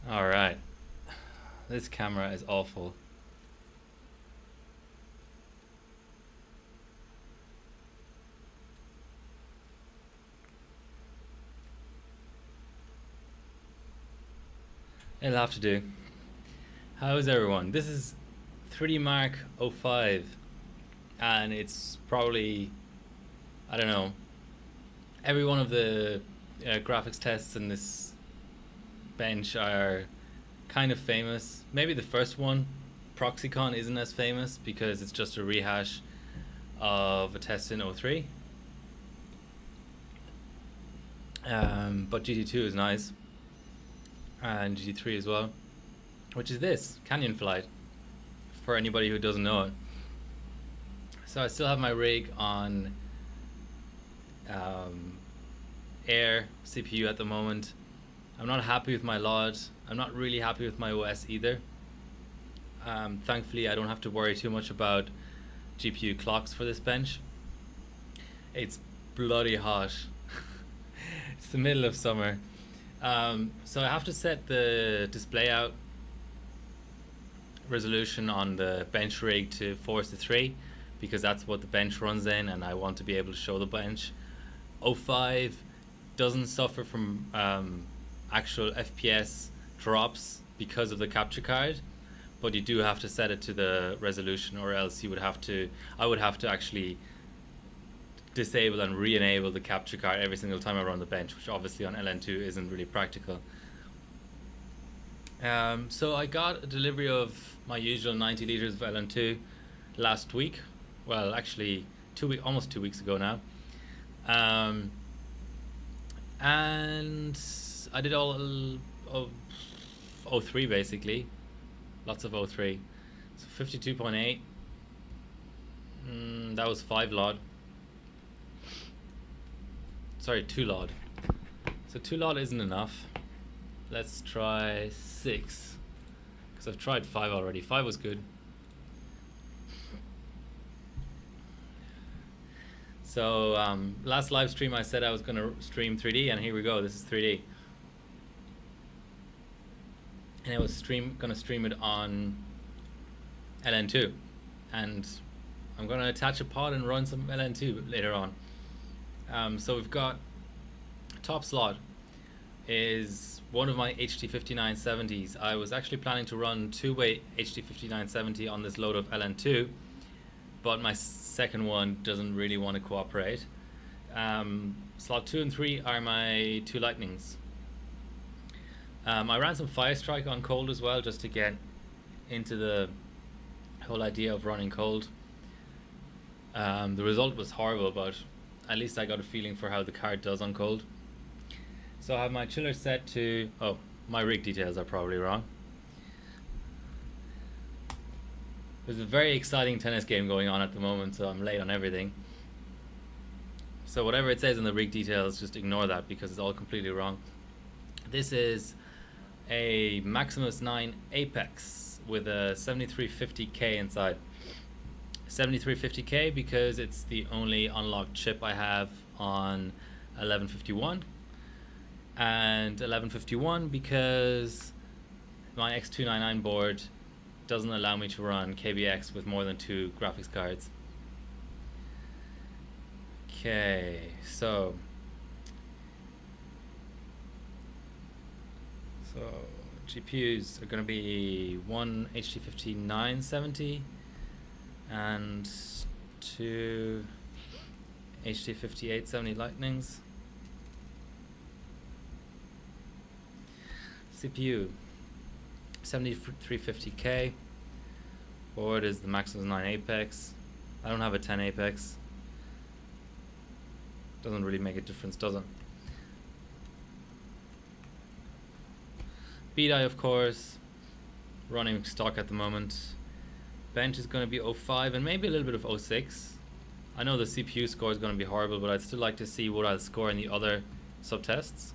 Alright, this camera is awful. It'll have to do. How's everyone? This is 3D Mark 05, and it's probably, I don't know, every one of the graphics tests in this bench are kind of famous. Maybe the first one, ProxyCon, isn't as famous because it's just a rehash of a test in 03. But GT2 is nice, and GT3 as well, which is this Canyon Flight, for anybody who doesn't know it. So I still have my rig on Air CPU at the moment. I'm not happy with my LOD. I'm not really happy with my OS either. Thankfully, I don't have to worry too much about GPU clocks for this bench. It's bloody hot. It's the middle of summer. So I have to set the display out resolution on the bench rig to 4:3 because that's what the bench runs in, and I want to be able to show the bench. 05 doesn't suffer from actual FPS drops because of the capture card, but you do have to set it to the resolution, or else I would have to actually disable and re-enable the capture card every single time I run the bench, which obviously on LN2 isn't really practical. So I got a delivery of my usual 90 liters of LN2 last week. Well, actually, almost 2 weeks ago now. And I did all of 03 basically. Lots of 03. So 52.8. That was 5 LOD. Sorry, 2 LOD. So 2 LOD isn't enough. Let's try 6. Because I've tried 5 already. 5 was good. So last live stream I said I was going to stream 3D, and here we go. This is 3D. And I was going to stream it on LN2. And I'm going to attach a pod and run some LN2 later on. So we've got top slot is one of my HD5970s. I was actually planning to run two-way HD5970 on this load of LN2, but my second one doesn't really want to cooperate. Slot 2 and 3 are my two Lightnings. I ran some Firestrike on cold as well, just to get into the whole idea of running cold. The result was horrible, but at least I got a feeling for how the card does on cold. So I have my chiller set to... Oh, my rig details are probably wrong. There's a very exciting tennis game going on at the moment, so I'm late on everything. So whatever it says in the rig details, just ignore that because it's all completely wrong. This is a Maximus 9 Apex with a 7350K inside. 7350K because it's the only unlocked chip I have on 1151, and 1151 because my X299 board doesn't allow me to run KBX with more than 2 graphics cards. Okay, so GPUs are going to be one HD5970 and 2 HD5870 Lightnings. CPU 7350K. Board is the Maximus 9 Apex. I don't have a 10 Apex. Doesn't really make a difference, does it? BDI, of course, running stock at the moment. Bench is going to be 05 and maybe a little bit of 06. I know the CPU score is going to be horrible, but I'd still like to see what I'll score in the other subtests.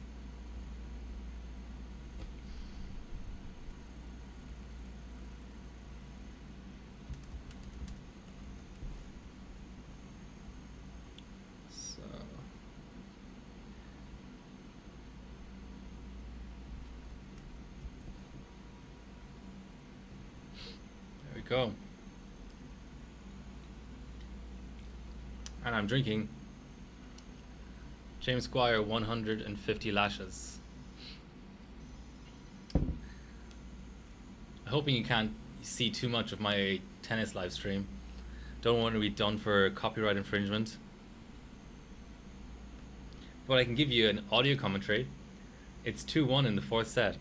go. And I'm drinking James Squire 150 lashes. I'm hoping you can't see too much of my tennis live stream. Don't want to be done for copyright infringement. But I can give you an audio commentary. It's 2-1 in the fourth set.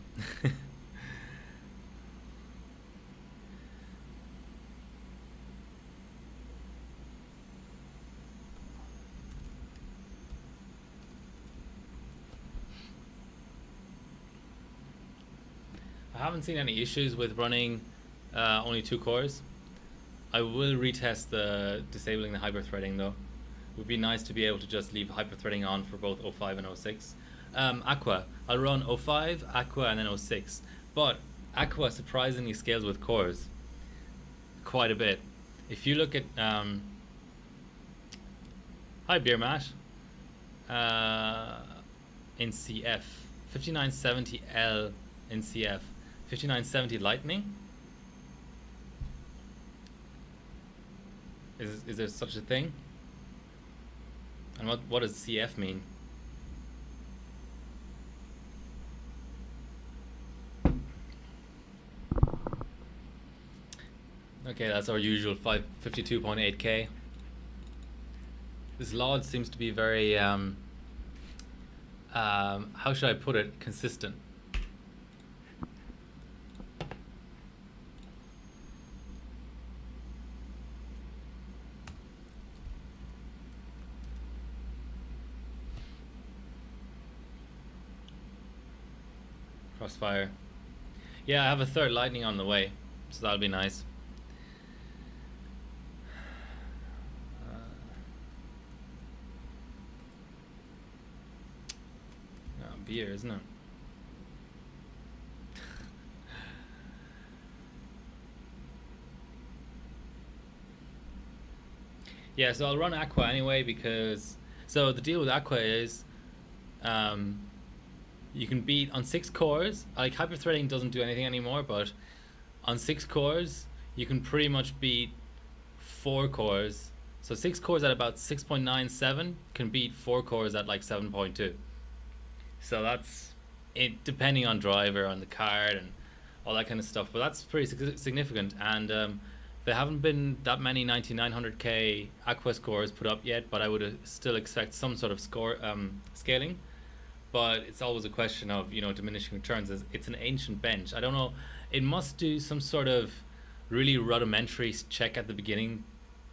I haven't seen any issues with running only 2 cores. I will retest the disabling the hyperthreading though. It would be nice to be able to just leave hyperthreading on for both 05 and 06. Aqua, I'll run 05, Aqua, and then 06. But Aqua surprisingly scales with cores quite a bit. If you look at hi Beer Matt, in CF 5970L in CF 5970 Lightning. Is there such a thing? And what does CF mean? Okay, that's our usual 52.8K. This LOD seems to be very how should I put it, consistent. Crossfire. Yeah, I have a third lightning on the way, so that'll be nice. Beer, isn't it? Yeah, so I'll run Aqua anyway because so the deal with Aqua is you can beat on 6 cores. Like hyperthreading doesn't do anything anymore, but on 6 cores you can pretty much beat 4 cores. So 6 cores at about 6.97 can beat 4 cores at like 7.2. So that's it, depending on driver, on the card, and all that kind of stuff. But that's pretty significant. And there haven't been that many 9900K Aqua scores put up yet, but I would still expect some sort of score scaling. But it's always a question of, you know, diminishing returns. It's an ancient bench. I don't know. It must do some sort of really rudimentary check at the beginning,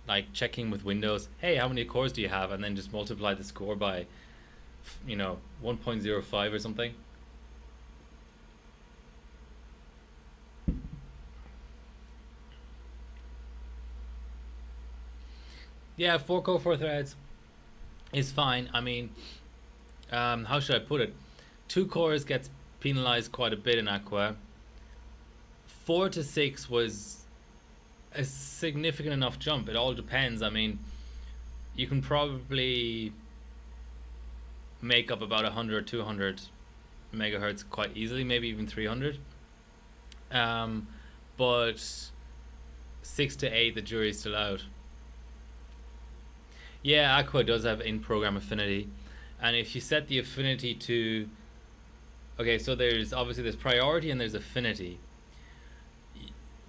like checking with Windows. Hey, how many cores do you have? And then just multiply the score by, you know, 1.05 or something. Yeah, 4 core 4 threads is fine. I mean, how should I put it? 2 cores gets penalized quite a bit in Aqua. 4 to 6 was a significant enough jump. It all depends. I mean, you can probably make up about 100 or 200 megahertz quite easily, maybe even 300. But 6 to 8, the jury's still out. Yeah, Aqua does have in-program affinity, and if you set the affinity to, okay, so there's priority and there's affinity.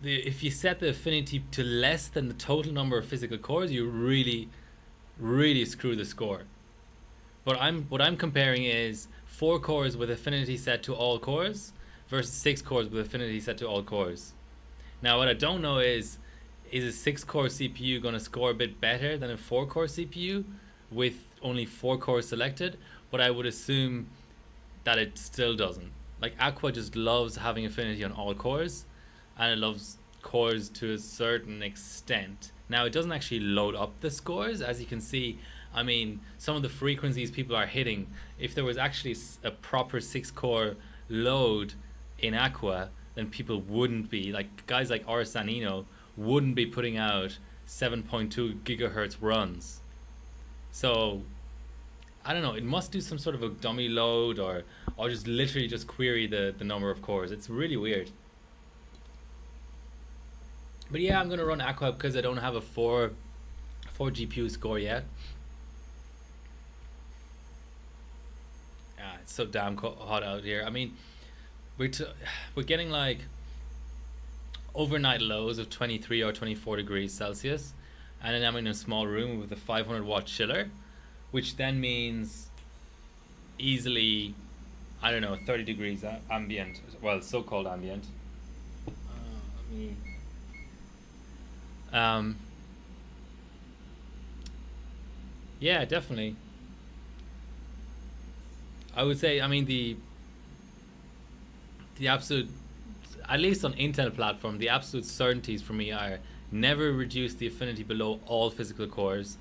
If you set the affinity to less than the total number of physical cores, you really screw the score. But what I'm comparing is 4 cores with affinity set to all cores versus 6 cores with affinity set to all cores. Now what I don't know is a 6-core CPU going to score a bit better than a 4-core CPU with only 4 cores selected? But I would assume that it still doesn't. Like Aqua just loves having affinity on all cores, and it loves cores to a certain extent. Now it doesn't actually load up the scores, as you can see. I mean, some of the frequencies people are hitting, if there was actually a proper 6-core load in Aqua, then people wouldn't be, like guys like Orsanino wouldn't be putting out 7.2 gigahertz runs. So I don't know, it must do some sort of a dummy load or just literally just query the number of cores. It's really weird. But yeah, I'm gonna run Aqua because I don't have a four GPU score yet. Yeah, it's so damn hot out here. I mean, we're getting like overnight lows of 23 or 24 degrees Celsius, and then I'm in a small room with a 500-watt chiller, which then means easily, I don't know, 30 degrees ambient. Well, so-called ambient. Let me. Yeah, definitely. I would say, I mean, the absolute, at least on Intel platform, the absolute certainties for me are never reduce the affinity below all physical cores.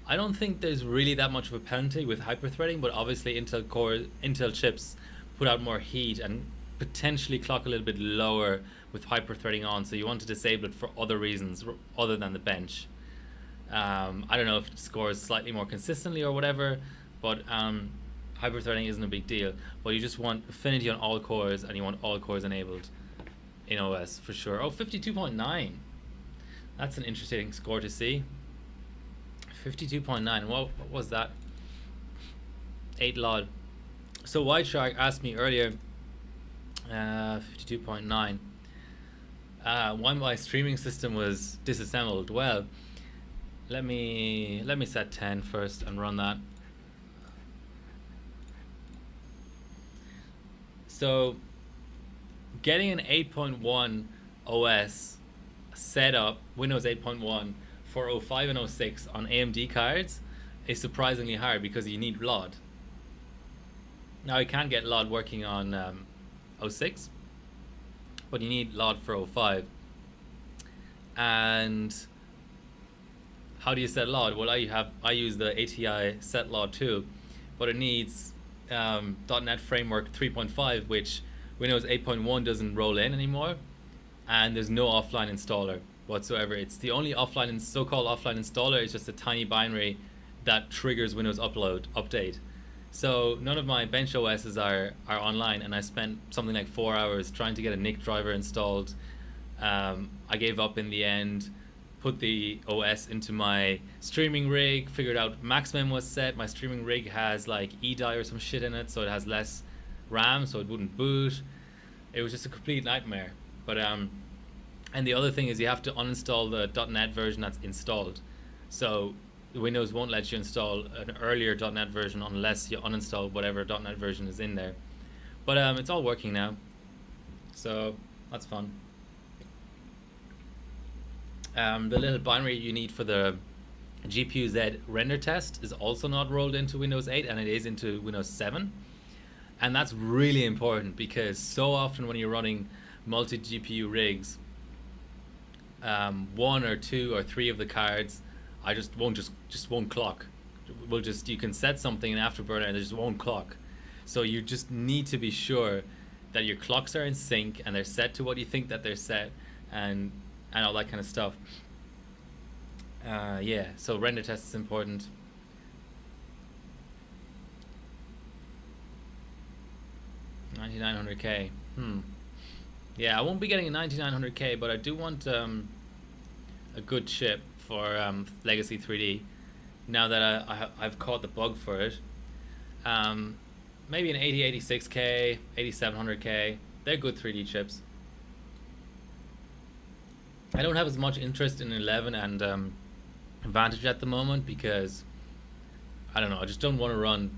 I don't think there's really that much of a penalty with hyperthreading, but obviously Intel chips put out more heat and potentially clock a little bit lower with hyperthreading on. So you want to disable it for other reasons other than the bench. I don't know if it scores slightly more consistently or whatever, but hyperthreading isn't a big deal. But you just want affinity on all cores, and you want all cores enabled in OS for sure. Oh, 52.9. That's an interesting score to see. 52.9. What was that? 8 LOD. So White Shark asked me earlier, 52.9. Why my streaming system was disassembled. Well, let me set 10 first and run that. So getting an 8.1 OS set up, Windows 8.1 for 05 and 06 on AMD cards is surprisingly hard because you need LOD. Now you can get LOD working on 06, but you need LOD for 05. And how do you set LOD? Well, I use the ATI set LOD too, but it needs .NET Framework 3.5, which Windows 8.1 doesn't roll in anymore, and there's no offline installer whatsoever. It's the only so-called offline installer is just a tiny binary that triggers Windows update. So none of my bench OSs are online, and I spent something like 4 hours trying to get a NIC driver installed. I gave up in the end, put the OS into my streaming rig, figured out maximum was set. My streaming rig has like EDI or some shit in it, so it has less RAM, so it wouldn't boot. It was just a complete nightmare. But and the other thing is you have to uninstall the .NET version that's installed. So Windows won't let you install an earlier .NET version unless you uninstall whatever .NET version is in there. But it's all working now, so that's fun. The little binary you need for the GPU-Z render test is also not rolled into Windows 8, and it is into Windows 7. And that's really important because so often when you're running multi-GPU rigs, 1 or 2 or 3 of the cards just won't clock. You can set something in Afterburner and they just won't clock. So you just need to be sure that your clocks are in sync and they're set to what you think that they're set, and all that kind of stuff. Yeah, so render test is important. $9,900K. Yeah, I won't be getting a $9,900K, but I do want a good chip for Legacy 3D. Now that I've caught the bug for it, maybe an 8086K, 8700K. They're good 3D chips. I don't have as much interest in 11 and Advantage at the moment because I don't know. I just don't want to run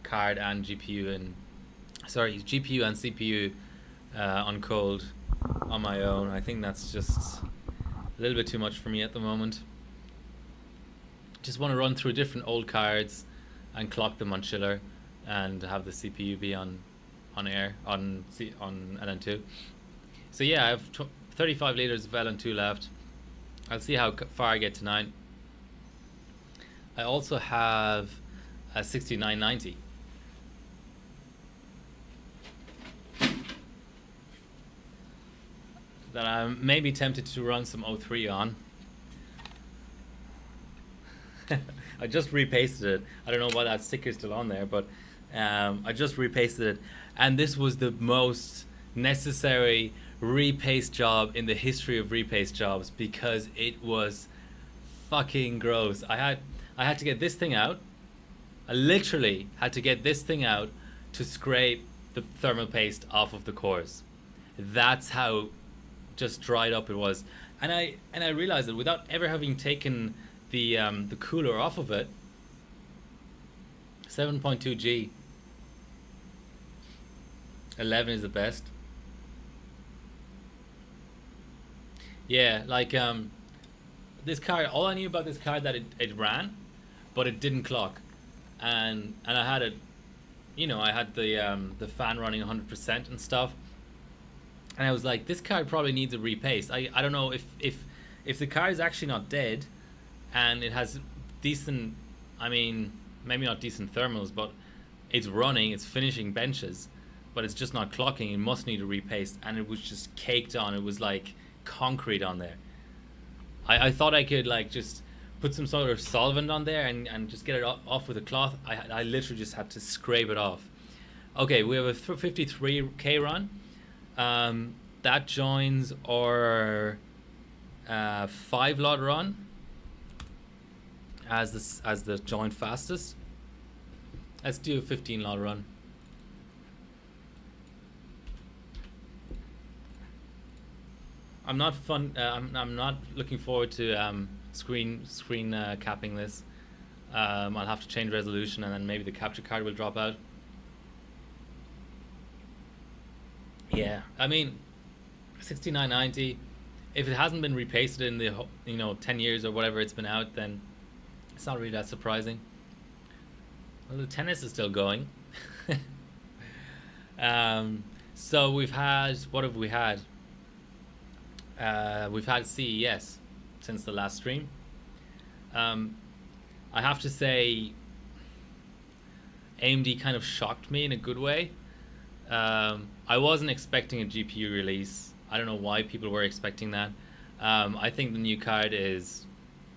card and GPU and GPU and CPU on cold on my own. I think that's just a little bit too much for me at the moment. Just want to run through different old cards and clock them on chiller and have the CPU be on air on LN2. So yeah, I have 35 liters of LN2 left. I'll see how far I get tonight. I also have a 6990. That I'm maybe tempted to run some 03 on. I just repasted it. I don't know why that sticker's still on there, but I just repasted it. And this was the most necessary repaste job in the history of repaste jobs because it was fucking gross. I had to get this thing out. I literally had to get this thing out to scrape the thermal paste off of the cores. That's how just dried up it was. And I realized that without ever having taken the cooler off of it. 7.2G. 11 is the best. Yeah, like this car, all I knew about this car that it ran, but it didn't clock. And I had it, you know, I had the fan running 100% and stuff. And I was like, this car probably needs a repaste. I don't know if the car is actually not dead and it has decent, I mean, maybe not decent thermals, but it's running, it's finishing benches, but it's just not clocking. It must need a repaste. And it was just caked on. It was like concrete on there. I thought I could like just put some sort of solvent on there and just get it off with a cloth. I literally just had to scrape it off. Okay, we have a 53k run. That joins our 5 lot run as the joint fastest. Let's do a 15 lot run. I'm not looking forward to screen capping this. I'll have to change resolution and then maybe the capture card will drop out. Yeah, I mean, 6990. If it hasn't been repasted in the 10 years or whatever it's been out, then it's not really that surprising. Well, the tennis is still going. So we've had, what have we had? We've had CES since the last stream. I have to say, AMD kind of shocked me in a good way. I wasn't expecting a GPU release. I don't know why people were expecting that. I think the new card is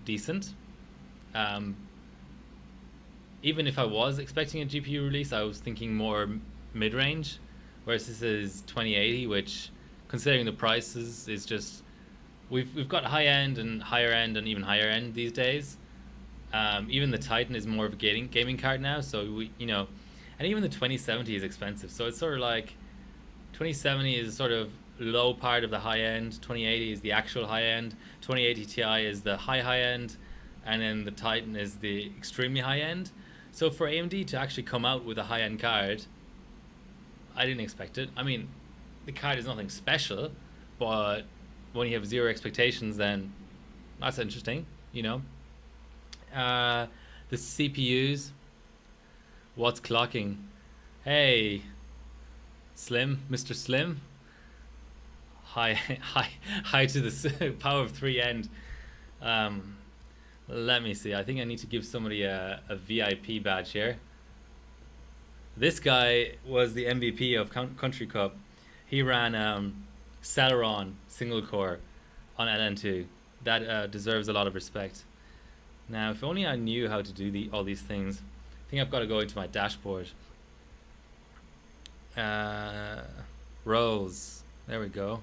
decent. Even if I was expecting a GPU release, I was thinking more mid-range, whereas this is 2080, which, considering the prices, is just we've got high end and higher end and even higher end these days. Even the Titan is more of a gaming card now, so we and even the 2070 is expensive. So it's sort of like 2070 is sort of low part of the high end, 2080 is the actual high end, 2080 Ti is the high end, and then the Titan is the extremely high end. So for AMD to actually come out with a high end card, I didn't expect it. I mean, the card is nothing special, but when you have zero expectations, then that's interesting, The CPUs, what's clocking? Hey, Slim, Mr. Slim. High to the power of 3 end. Let me see. I think I need to give somebody a VIP badge here. This guy was the MVP of Country Cup. He ran Celeron single core on LN2. That deserves a lot of respect. Now, if only I knew how to do all these things. I think I've got to go into my dashboard. Roles. There we go.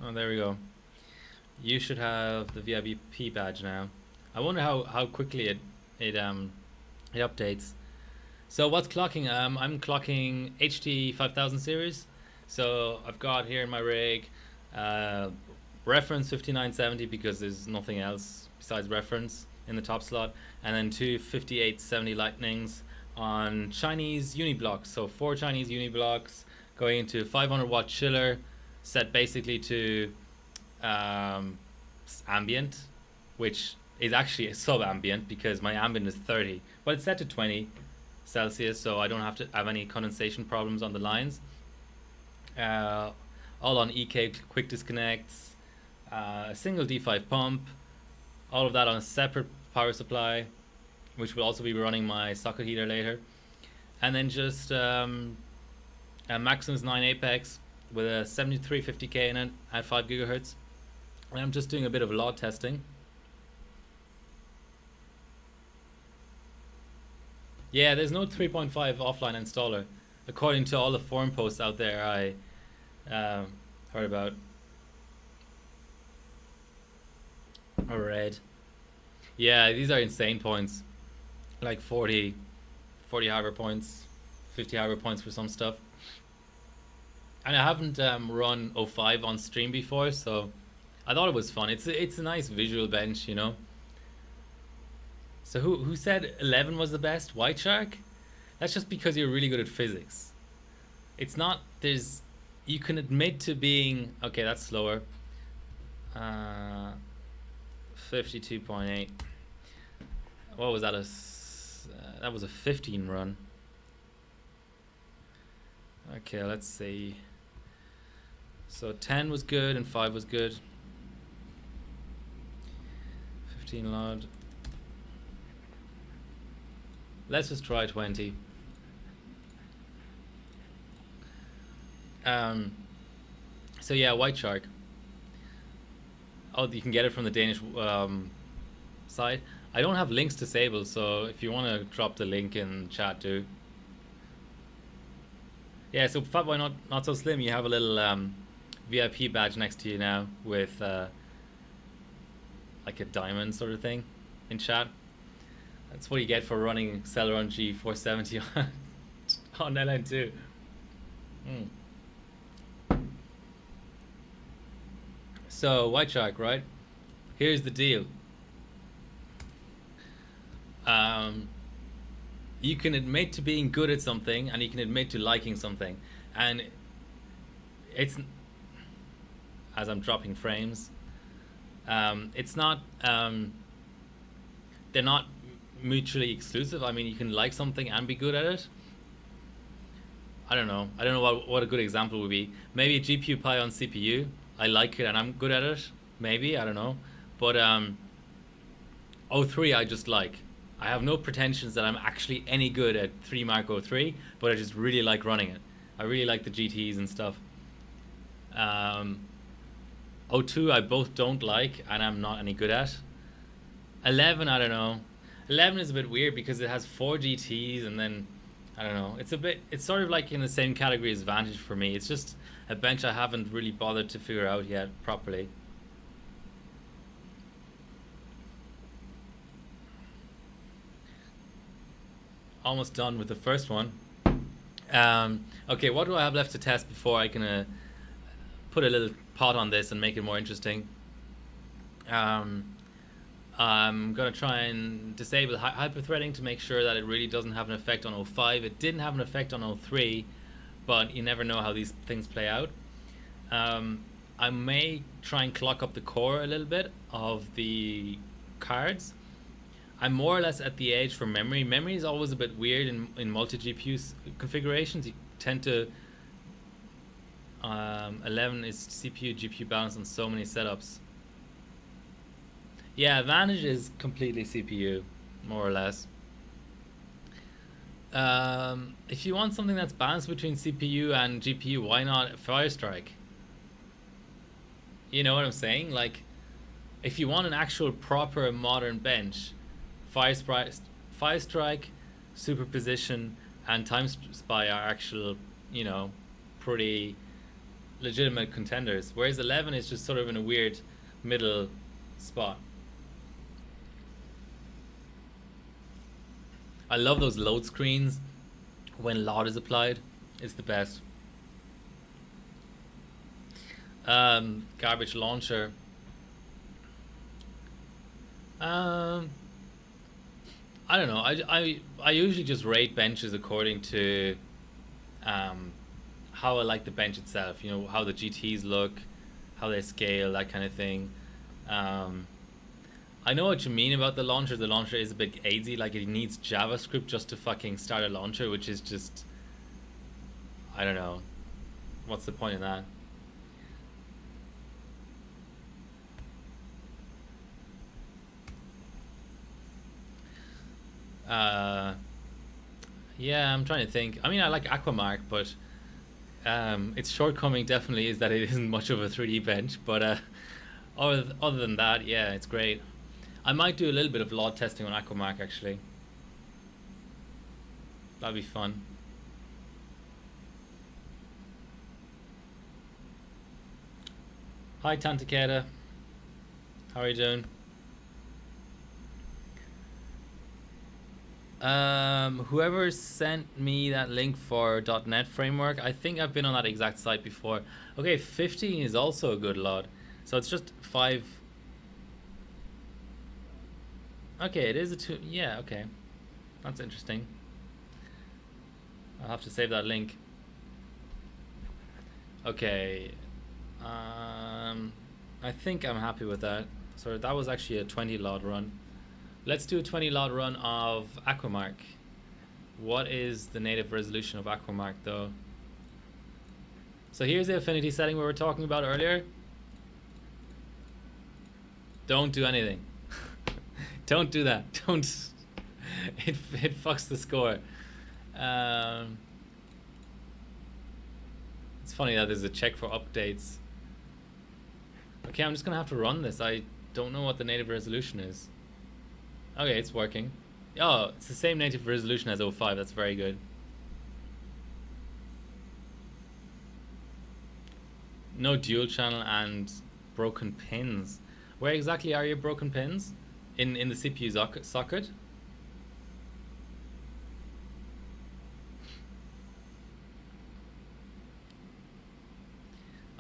Oh, there we go. You should have the VIP badge now. I wonder how quickly it updates. So what's clocking? I'm clocking HD5870 series. So I've got here in my rig reference 5970 because there's nothing else besides reference in the top slot, and then two 5870 lightnings on Chinese uniblocks. So 4 Chinese uniblocks going into 500 watt chiller, set basically to ambient, which is actually a sub-ambient because my ambient is 30, but it's set to 20 Celsius, so I don't have to have any condensation problems on the lines. All on EK quick disconnects, a single D5 pump, all of that on a separate power supply, which will also be running my socket heater later, and then just a Maximus 9 Apex with a 7350K in it at 5 gigahertz. And I'm just doing a bit of load testing. Yeah, there's no 3.5 offline installer, according to all the forum posts out there I heard about or read. Yeah, these are insane points, like 40 hardware points, 50 hardware points for some stuff. And I haven't run 05 on stream before, so I thought it was fun. It's a nice visual bench, you know. So who said 11 was the best? White Shark? That's just because you're really good at physics. It's not. You can admit to being okay. That's slower. 52.8. What was that? That was a 15 run. Okay, let's see. So 10 was good and 5 was good. 15 load. Let's just try 20. So yeah, White Shark. Oh, you can get it from the Danish side. I don't have links disabled, so if you want to drop the link in chat too. Yeah, so Fatboy not so slim. You have a little VIP badge next to you now with like a diamond sort of thing in chat. That's what you get for running Celeron G470 on LN2. So White Shark, right? Here's the deal. You can admit to being good at something, and you can admit to liking something, and it's, as I'm dropping frames, it's not, they're not mutually exclusive. I mean, you can like something and be good at it. I don't know what a good example would be. Maybe a GPU Pi on CPU. I like it and I'm good at it. Maybe, I don't know. But 03 I just like. I have no pretensions that I'm actually any good at 3 Mark 03, but I just really like running it. I really like the GTs and stuff. 02 I both don't like and I'm not any good at. 11, I don't know. 11 is a bit weird because it has 4 GTs and then, I don't know. It's sort of like in the same category as Vantage for me. It's just a bench I haven't really bothered to figure out yet properly. Almost done with the first one. Okay, what do I have left to test before I can put a little pot on this and make it more interesting? I'm gonna try and disable hyperthreading to make sure that it really doesn't have an effect on 05. It didn't have an effect on 03, but you never know how these things play out. I may try and clock up the core a little bit of the cards. I'm more or less at the edge for memory. Memory is always a bit weird in multi-GPU configurations. You tend to 11 is CPU GPU balance on so many setups. Yeah, Vantage is completely CPU, more or less. If you want something that's balanced between CPU and GPU, why not Firestrike? You know what I'm saying? Like, if you want an actual proper modern bench, Firestrike, Superposition, and Time Spy are actual, you know, pretty legitimate contenders. Whereas 11 is just sort of in a weird middle spot. I love those load screens when loud is applied. It's the best. Garbage launcher. I don't know. I usually just rate benches according to how I like the bench itself. You know, how the GTs look, how they scale, that kind of thing. I know what you mean about the launcher. The launcher is a bit AIDSy, like it needs JavaScript just to fucking start a launcher, which is just, I don't know. What's the point in that? Yeah, I'm trying to think. I mean, I like Aquamark, but Its shortcoming definitely is that it isn't much of a 3D bench, but other than that, yeah, it's great. I might do a little bit of load testing on Aquamark actually. That'd be fun. Hi Tantakeda, how are you doing? Whoever sent me that link for .NET framework, I think I've been on that exact site before. Okay, 15 is also a good lot. So it's just 5. Okay, it is a 2. Yeah, okay. That's interesting. I'll have to save that link. Okay. I think I'm happy with that. So that was actually a 20 lot run. Let's do a 20 lot run of Aquamark. What is the native resolution of Aquamark though? So here's the affinity setting we were talking about earlier. Don't do anything. Don't do that. Don't. It fucks the score. It's funny that there's a check for updates. Okay, I'm just gonna have to run this. I don't know what the native resolution is. Okay, it's working. Oh, it's the same native resolution as 05. That's very good. No dual channel and broken pins. Where exactly are your broken pins? In the CPU socket?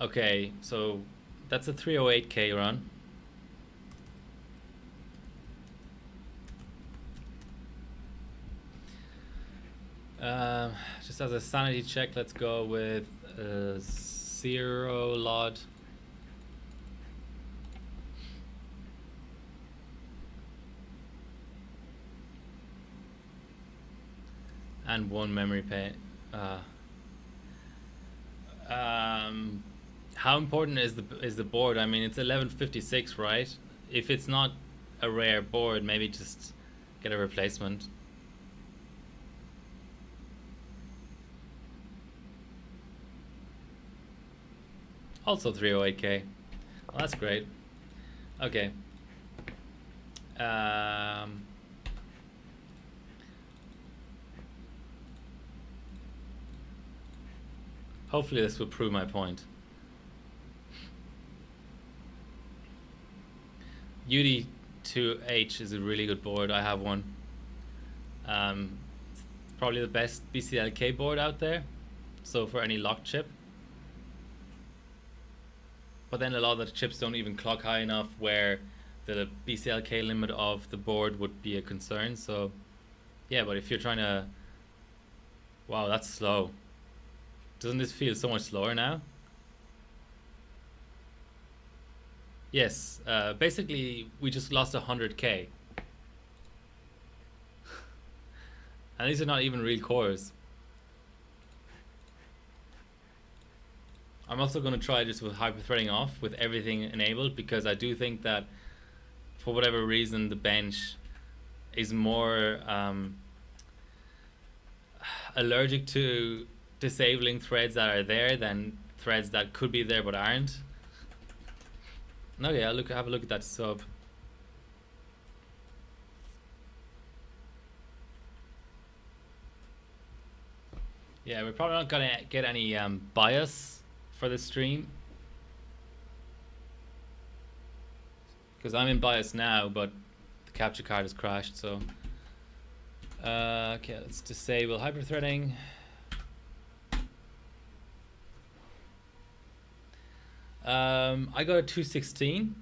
Okay, so that's a 308K run. Just as a sanity check, let's go with 0 LOD. And 1 memory pay. How important is the board? I mean, it's 1156, right? If it's not a rare board, maybe just get a replacement. Also 308K. Well, that's great. Okay. Hopefully this will prove my point. UD2H is a really good board. I have one. It's probably the best BCLK board out there. So for any lock chip. But then a lot of the chips don't even clock high enough where the BCLK limit of the board would be a concern. So yeah, but if you're trying to... Wow, that's slow. Doesn't this feel so much slower now? Yes, basically we just lost 100K. And these are not even real cores. I'm also going to try just with hyperthreading off with everything enabled, because I do think that for whatever reason the bench is more allergic to disabling threads that are there than threads that could be there but aren't. Okay, I'll have a look at that sub. Yeah, we're probably not gonna get any bias for the stream, because I'm in bias now, but the capture card has crashed. So okay, let's disable hyperthreading. I got a 216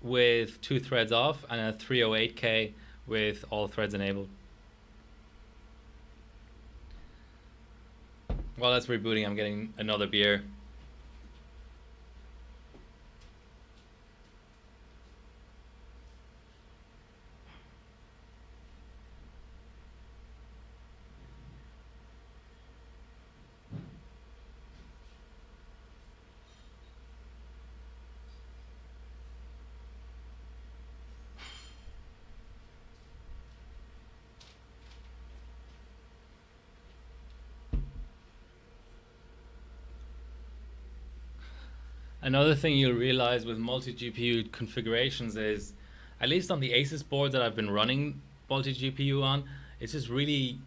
with 2 threads off and a 308K with all threads enabled. While that's rebooting, I'm getting another beer. Another thing you'll realize with multi-GPU configurations is, at least on the Asus board that I've been running multi-GPU on, it's just really,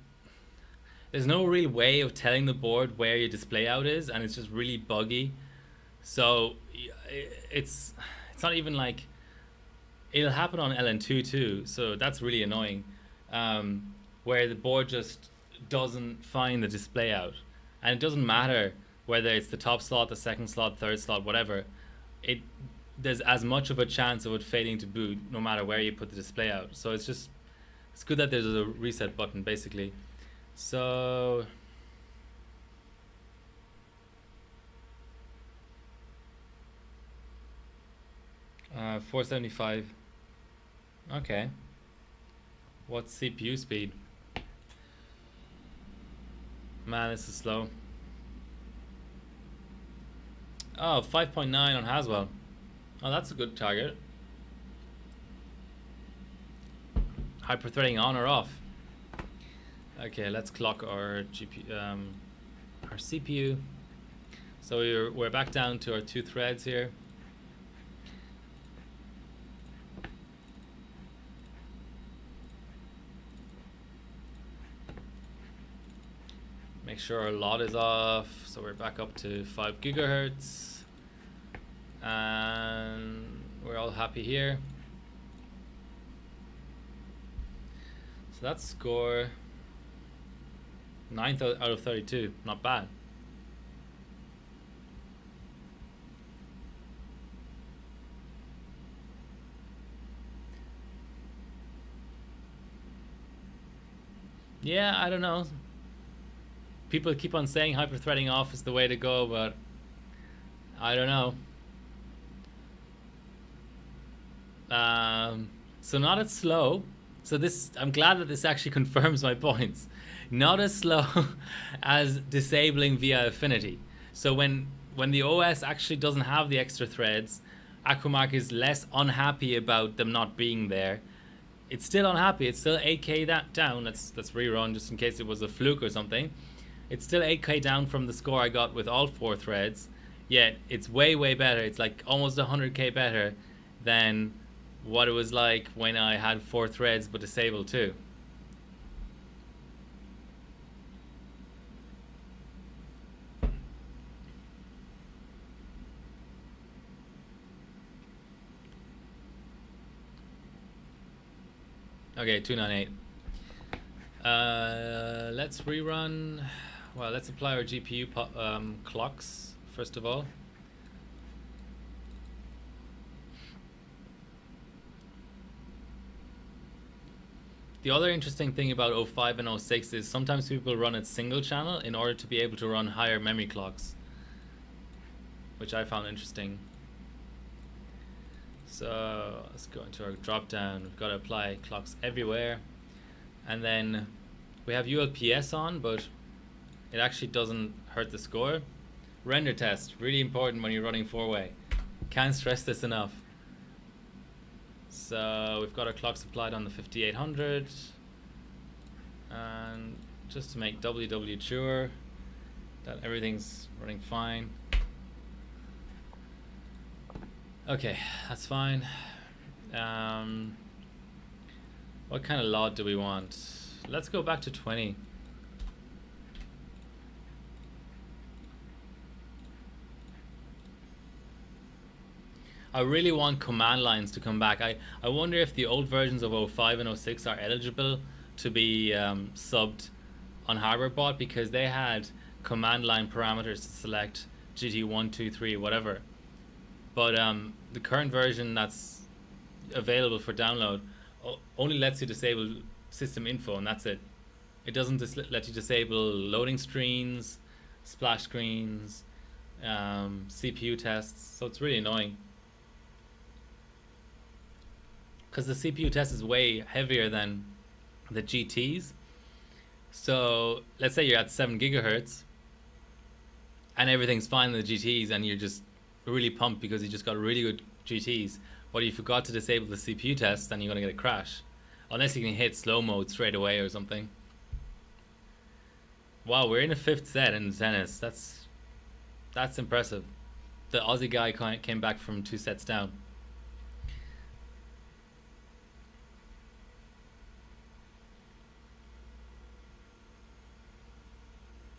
there's no real way of telling the board where your display out is, and it's just really buggy. So it's not even like, it'll happen on LN2 too, so that's really annoying, where the board just doesn't find the display out, and it doesn't matter whether it's the top slot, the second slot, third slot, whatever. There's as much of a chance of it failing to boot no matter where you put the display out. So it's good that there's a reset button basically. So 475. Okay. What's CPU speed? Man, this is slow. Oh, 5.9 on Haswell. Oh, that's a good target. Hyperthreading on or off? Okay, let's clock our our CPU. So we're back down to our 2 threads here. Make sure our lot is off, so we're back up to 5 gigahertz, and we're all happy here. So that's score 9th out of 32, not bad. Yeah, I don't know. People keep on saying hyperthreading off is the way to go, but I don't know. So not as slow. So this, I'm glad that this actually confirms my points. Not as slow as disabling via affinity. So when the OS actually doesn't have the extra threads, Aquamark is less unhappy about them not being there. It's still unhappy. It's still 8K that down. Let's rerun just in case it was a fluke or something. It's still 8K down from the score I got with all 4 threads, yet it's way better. It's like almost 100K better than what it was like when I had 4 threads but disabled 2. Okay, 298. Let's rerun. Well, let's apply our GPU clocks first of all. The other interesting thing about 05 and 06 is sometimes people run it single channel in order to be able to run higher memory clocks, which I found interesting. So let's go into our drop down. We've got to apply clocks everywhere, and then we have ULPS on, but it actually doesn't hurt the score. Render test, really important when you're running 4-way. Can't stress this enough. So we've got our clocks applied on the 5800, and just to make doubly sure that everything's running fine. Okay, that's fine. What kind of lot do we want? Let's go back to 20. I really want command lines to come back. I wonder if the old versions of 05 and 06 are eligible to be subbed on HardwareBot, because they had command line parameters to select GT1, 2, 3, whatever. But the current version that's available for download only lets you disable system info, and that's it. It doesn't let you disable loading screens, splash screens, CPU tests, so it's really annoying. Because the CPU test is way heavier than the GTs. So let's say you're at 7 gigahertz and everything's fine in the GTs, and you're just really pumped because you just got really good GTs, but you forgot to disable the CPU test, then you're going to get a crash. Unless you can hit slow mode straight away or something. Wow, we're in a 5th set in tennis. That's impressive. The Aussie guy came back from 2 sets down.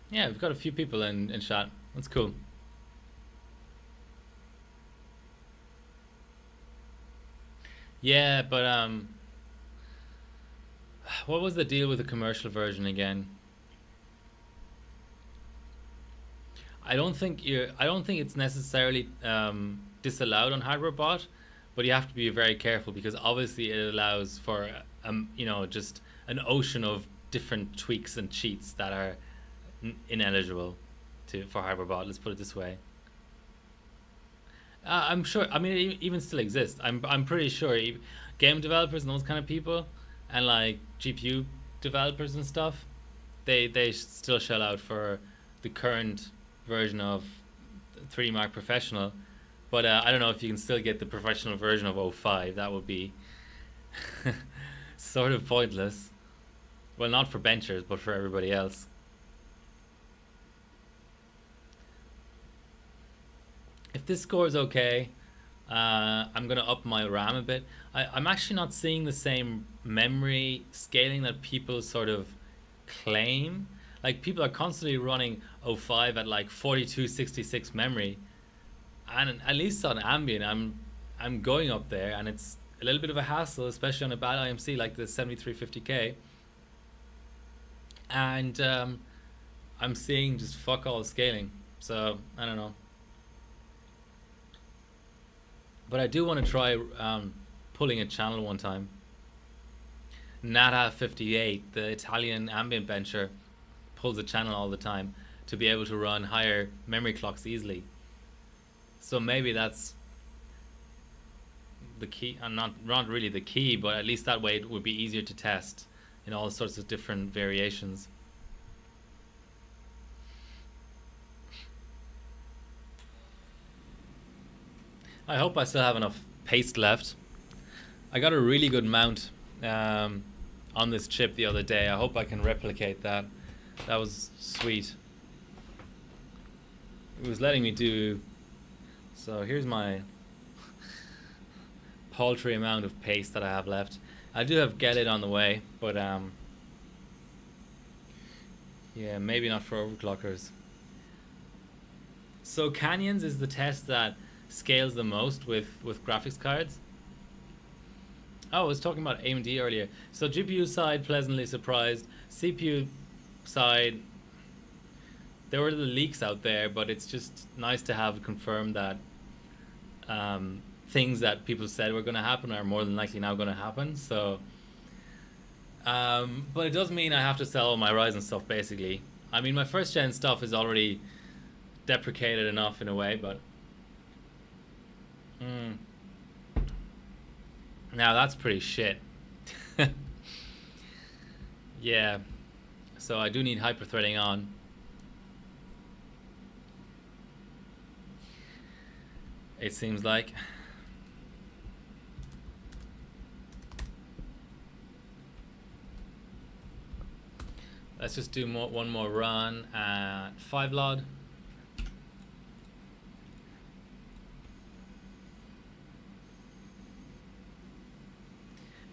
Yeah, we've got a few people in chat. That's cool. Yeah, but what was the deal with the commercial version again? I don't think it's necessarily disallowed on hardware bot, but you have to be very careful because obviously it allows for just an ocean of different tweaks and cheats that are ineligible for hardware bot. Let's put it this way. I'm sure. I mean, it even still exists. I'm pretty sure game developers and those kind of people, and like GPU developers and stuff, they still shell out for the current version of 3D Mark Professional. But I don't know if you can still get the professional version of 05. That would be sort of pointless. Well, not for benchers, but for everybody else. If this score is okay, I'm going to up my RAM a bit. I'm actually not seeing the same memory scaling that people sort of claim. Like, people are constantly running 05 at like 4266 memory, and at least on ambient I'm going up there, and it's a little bit of a hassle, especially on a bad IMC like the 7350K. And I'm seeing just fuck all scaling, so I don't know. But I do want to try pulling a channel one time. Nata58, the Italian ambient bencher, pulls a channel all the time to be able to run higher memory clocks easily. So maybe that's the key, and not really the key, but at least that way it would be easier to test in all sorts of different variations. I hope I still have enough paste left. I got a really good mount on this chip the other day. I hope I can replicate that. That was sweet. It was letting me do... So here's my paltry amount of paste that I have left. I do have Get It on the way, but yeah, maybe not for overclockers. So Canyons is the test that scales the most with graphics cards. Oh, I was talking about AMD earlier. So GPU side, pleasantly surprised. CPU side, there were the leaks out there, but it's just nice to have confirmed that things that people said were going to happen are more than likely now going to happen. So, but it does mean I have to sell all my Ryzen stuff, basically. I mean, my first gen stuff is already deprecated enough in a way, but now that's pretty shit. Yeah, so I do need hyperthreading on. It seems like. Let's just do one more run at 5 LOD.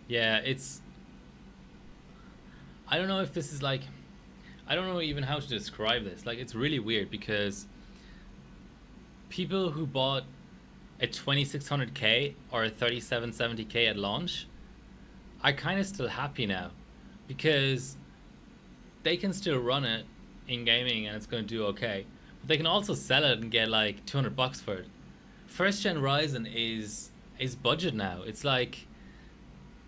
Yeah, it's... I don't know if this is like... I don't know even how to describe this. Like, it's really weird because people who bought a 2600K or a 3770K at launch are kind of still happy now because they can still run it in gaming and it's going to do okay. But they can also sell it and get like $200 for it. First gen Ryzen is budget now. It's like,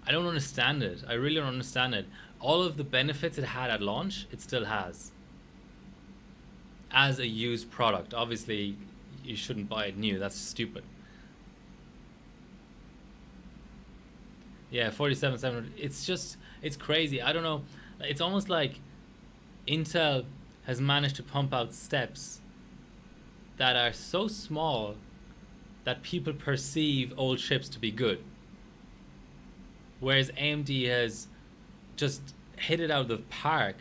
I don't understand it. I really don't understand it. All of the benefits it had at launch, it still has. As a used product. Obviously, you shouldn't buy it new. That's stupid. Yeah, 4770. It's crazy. I don't know. It's almost like Intel has managed to pump out steps that are so small that people perceive old chips to be good. Whereas AMD has just hit it out of the park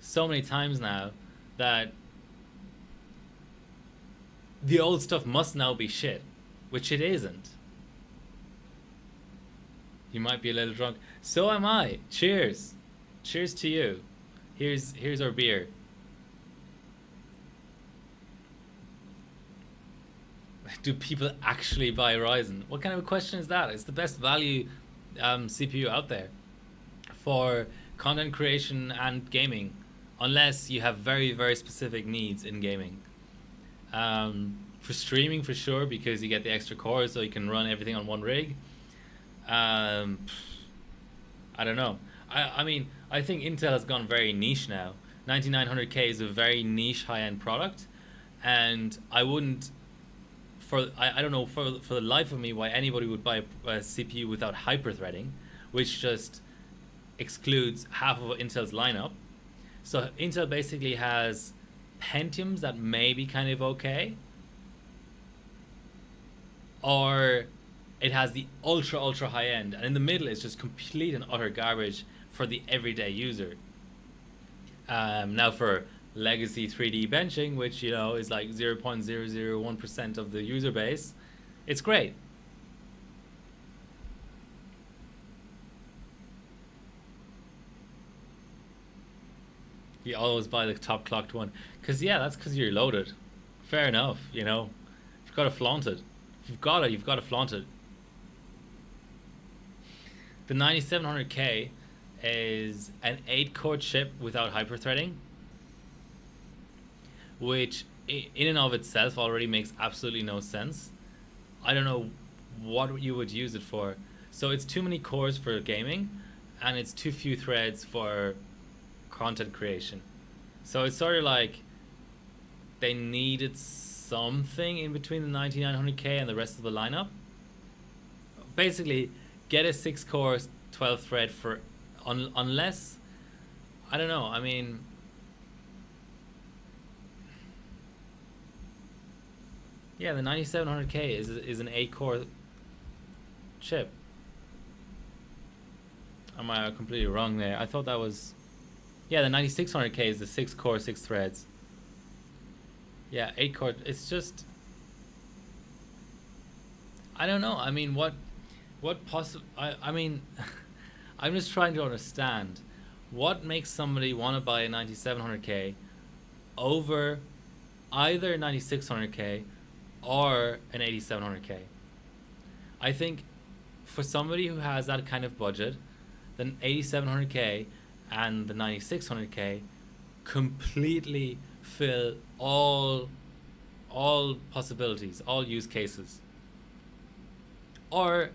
so many times now that the old stuff must now be shit, which it isn't. You might be a little drunk. So am I. Cheers. Cheers to you. Here's our beer. Do people actually buy Ryzen? What kind of a question is that? It's the best value CPU out there for content creation and gaming, unless you have very, very specific needs in gaming. For streaming, for sure, because you get the extra cores, so you can run everything on one rig. I don't know. I mean, I think Intel has gone very niche now. 9900K is a very niche high-end product, and I wouldn't, I don't know for the life of me why anybody would buy a CPU without hyper-threading, which just excludes half of Intel's lineup. So Intel basically has Pentiums that may be kind of okay, or it has the ultra high end, and in the middle it's just complete and utter garbage for the everyday user. Now for legacy 3D benching, which is like 0.001% of the user base, it's great. You always buy the top clocked one, because that's because you're loaded. Fair enough. You've got to flaunt it. If you've got to flaunt it. The 9700K is an 8-core chip without hyperthreading, which in and of itself already makes absolutely no sense. I don't know what you would use it for. So it's too many cores for gaming, and it's too few threads for content creation. So it's sort of like they needed something in between the 9900K and the rest of the lineup. Basically, get a 6-core 12-thread for unless, I don't know, I mean, yeah, the 9700K is an 8-core chip. Am I completely wrong there? I thought that was, yeah, the 9600K is the 6-core 6 threads. Yeah, 8-core. It's just, I don't know. I mean, what possible? I mean, I'm just trying to understand what makes somebody want to buy a 9700K over either 9600K or an 8700K. I think for somebody who has that kind of budget, then 8700K and the 9600K completely fill all possibilities, all use cases. Or,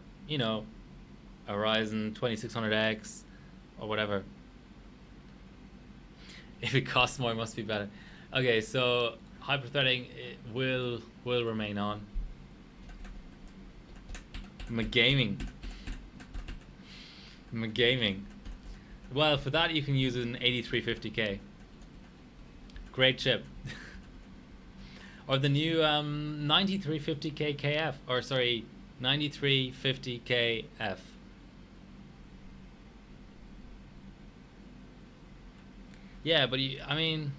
a Ryzen 2600X or whatever. If it costs more, it must be better. Okay, so hyperthreading will remain on. Gaming. Well, for that you can use an 8350K. Great chip. Or the new 9350K KF, or sorry, 9350KF. Yeah, but I mean,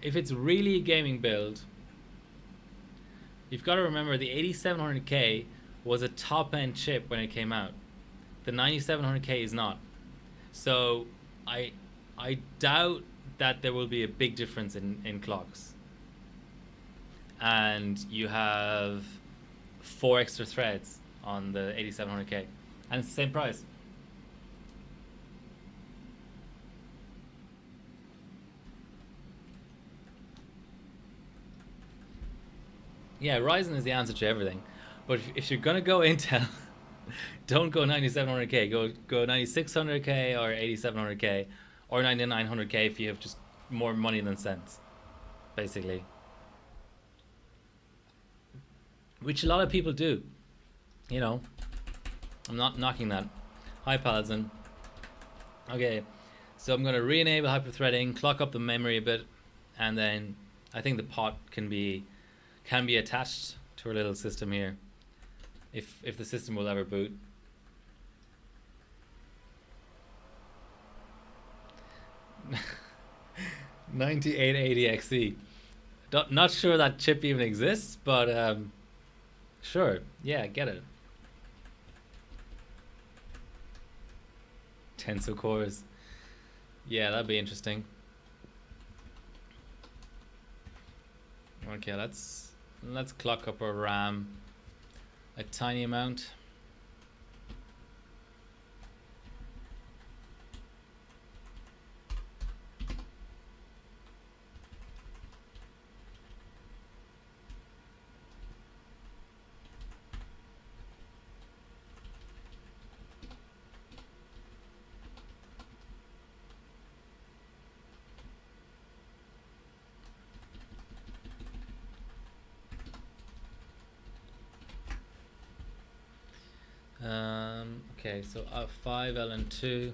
if it's really a gaming build, you've got to remember the 8700K was a top-end chip when it came out. The 9700K is not. So I doubt that there will be a big difference in clocks. And you have 4 extra threads on the 8700K, and it's the same price. Yeah, Ryzen is the answer to everything. But if you're gonna go Intel, don't go 9700K. Go 9600K or 8700K or 9900K if you have just more money than sense, basically. Which a lot of people do. I'm not knocking that. Hi, Paladin. Okay, so I'm gonna re-enable hyperthreading, clock up the memory a bit, and then I think the pot can be attached to our little system here, if the system will ever boot. $9880 XE. Not sure that chip even exists, but sure. Yeah, get it. Tensor cores. Yeah, that'd be interesting. Okay, let's clock up our RAM a tiny amount. Okay, so 5 LN2.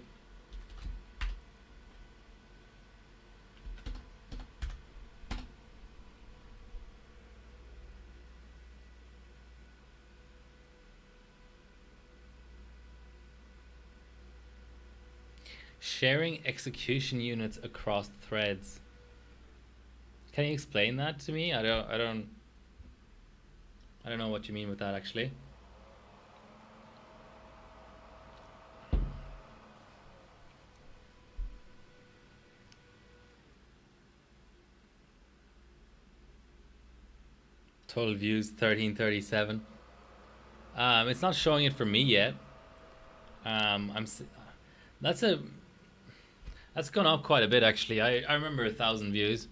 Sharing execution units across threads. Can you explain that to me? I don't know what you mean with that actually. Total views 1337. It's not showing it for me yet. That's gone up quite a bit actually. I remember 1,000 views.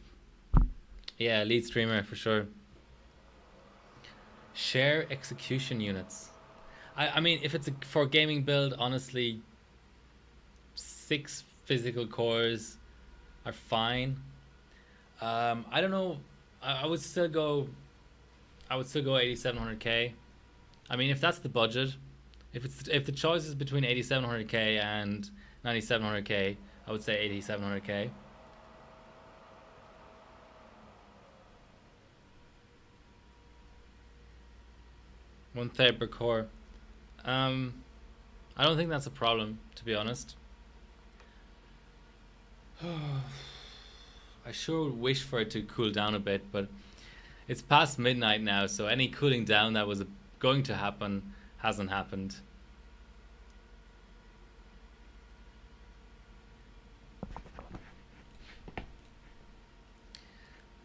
Yeah, lead streamer for sure. Share execution units. I mean, if it's for a gaming build, honestly, 6 physical cores are fine. I don't know. I would still go 8700K. I mean, if that's the budget, if the choice is between 8700K and 9700K, I would say 8700K. One third per core. I don't think that's a problem, to be honest. I sure wish for it to cool down a bit, but it's past midnight now, so any cooling down that was going to happen hasn't happened.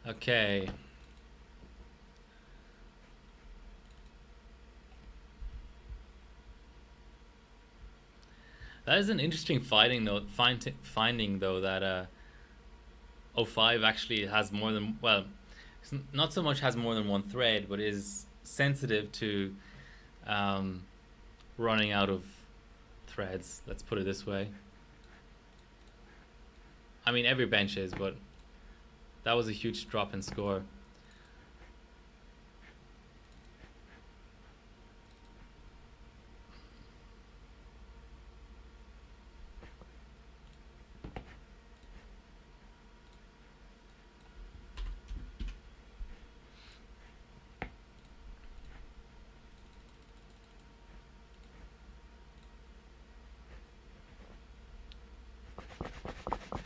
Okay. That is an interesting finding though that 05 actually has more than, well, not so much has more than one thread, but is sensitive to running out of threads. Let's put it this way. I mean, every bench is, but that was a huge drop in score.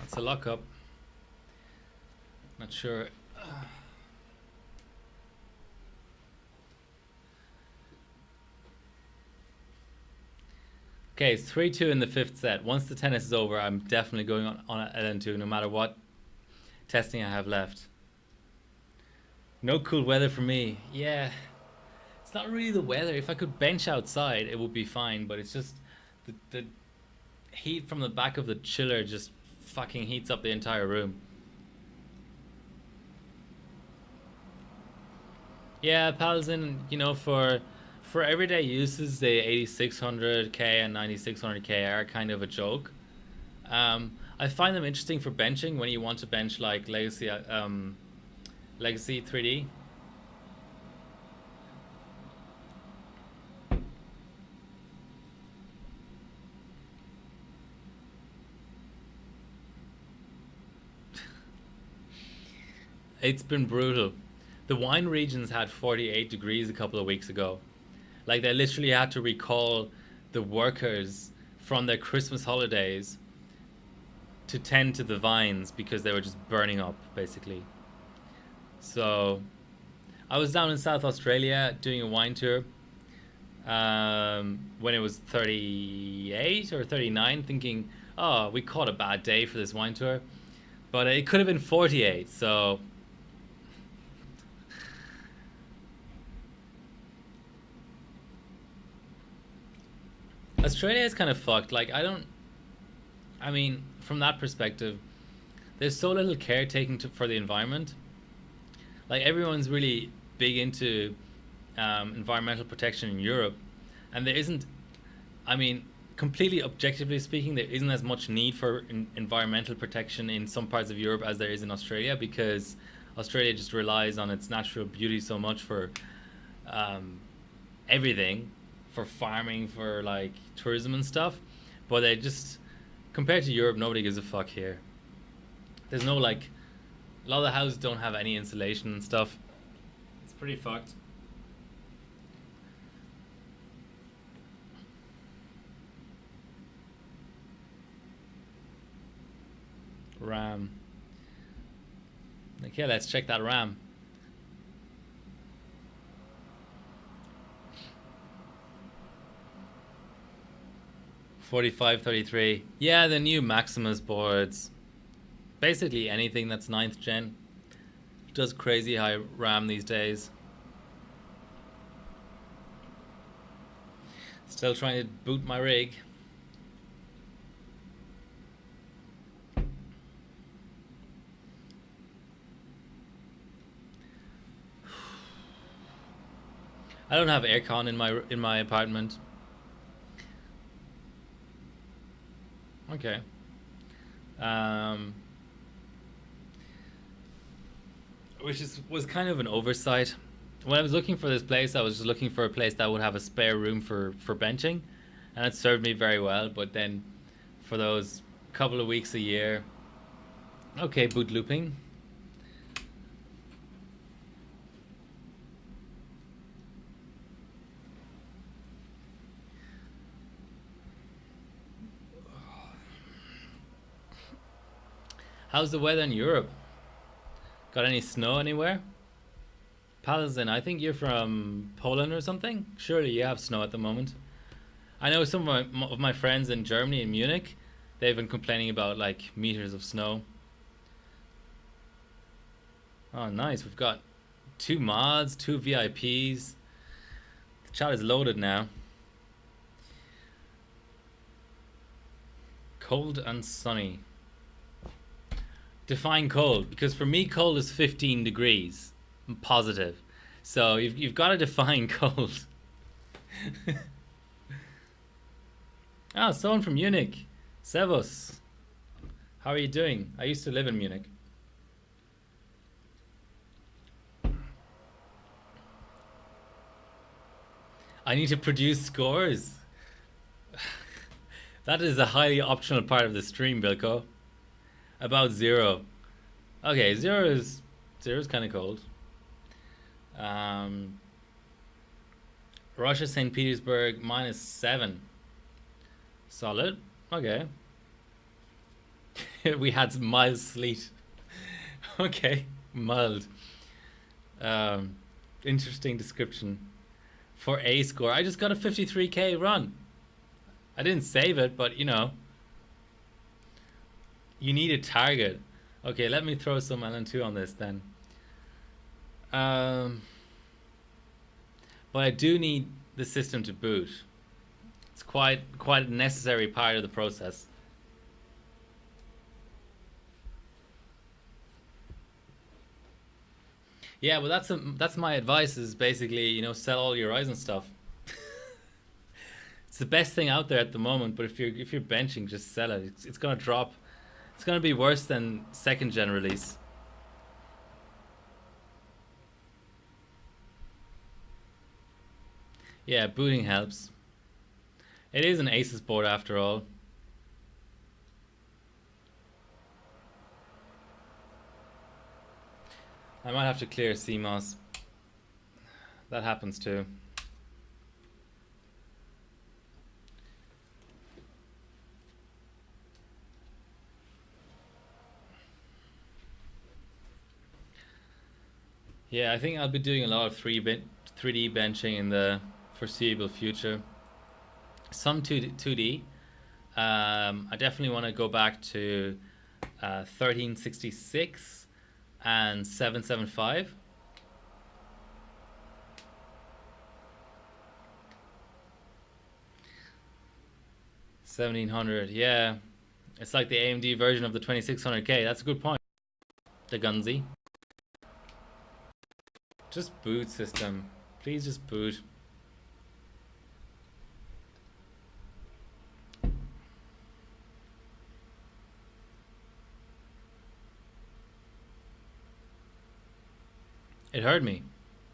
It's a lockup. Not sure. Okay, it's 3-2 in the 5th set. Once the tennis is over, I'm definitely going on LN2 no matter what testing I have left. No cool weather for me. Yeah, it's not really the weather. If I could bench outside, it would be fine, but it's just the heat from the back of the chiller just fucking heats up the entire room. Yeah, Paladin, you know, for everyday uses, the 8600K and 9600K are kind of a joke. I find them interesting for benching when you want to bench like Legacy 3D. It's been brutal. The wine regions had 48 degrees a couple of weeks ago. Like, they literally had to recall the workers from their Christmas holidays to tend to the vines because they were just burning up, basically. So I was down in South Australia doing a wine tour when it was 38 or 39, thinking, oh, we caught a bad day for this wine tour. But it could have been 48, so Australia is kind of fucked. Like, I mean, from that perspective, there's so little care taken for the environment. Like, everyone's really big into environmental protection in Europe, and there isn't, I mean, completely objectively speaking, there isn't as much need for environmental protection in some parts of Europe as there is in Australia, because Australia just relies on its natural beauty so much for um, everything, for farming, for like tourism and stuff. But they just, compared to Europe, nobody gives a fuck here. There's no like, a lot of the houses don't have any insulation and stuff. It's pretty fucked. RAM. Okay, let's check that RAM. 4533. Yeah, the new Maximus boards. Basically anything that's ninth gen does crazy high RAM these days. Still trying to boot my rig. I don't have aircon in my apartment. Okay. Um, which was kind of an oversight. When I was looking for this place, I was just looking for a place that would have a spare room for benching, and it served me very well. But then, for those couple of weeks a year, okay, boot looping. How's the weather in Europe? Got any snow anywhere? Palazin, I think you're from Poland or something? Surely you have snow at the moment. I know some of my friends in Germany, in Munich, they've been complaining about like meters of snow. Oh, nice. We've got 2 mods, 2 VIPs. The chat is loaded now. Cold and sunny. Define cold, because for me, cold is 15 degrees. I'm positive. So you've got to define cold. Ah, someone from Munich. Servus. How are you doing? I used to live in Munich. I need to produce scores. That is a highly optional part of the stream, Bilko. About zero. Okay, zero's kind of cold. Um, Russia, St. Petersburg, -7. Solid. Okay. We had some mild sleet. Okay, mild. Um, Interesting description. For a score, I just got a 53k run. I didn't save it, but you know, you need a target. Okay, let me throw some LN2 on this then. But I do need the system to boot. It's quite a necessary part of the process. Yeah, well, that's my advice. Is basically, you know, sell all your Ryzen stuff. It's the best thing out there at the moment. But if you're benching, just sell it. It's gonna drop. It's gonna be worse than second gen release. Yeah, booting helps. It is an Asus board after all. I might have to clear CMOS. That happens too. Yeah, I think I'll be doing a lot of 3D benching in the foreseeable future. Some 2D. I definitely want to go back to 1366 and 775. 1700, yeah. It's like the AMD version of the 2600K. That's a good point. The Gunzi. Just boot system. Please just boot. It heard me.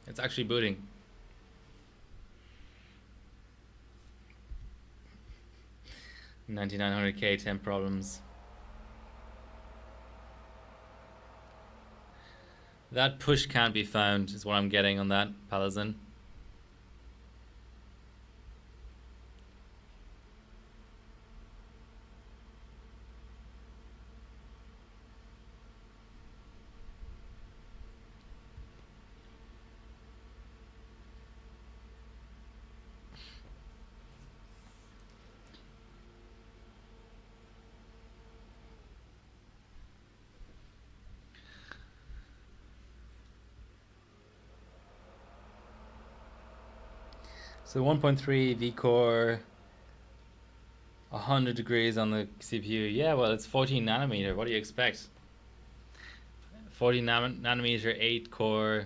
It's actually booting. 9900K, 10 problems. That push can't be found is what I'm getting on that Palazon. So 1.3 V-Core, 100 degrees on the CPU. Yeah, well, it's 14 nanometer. What do you expect? 14 nanometer, 8 core,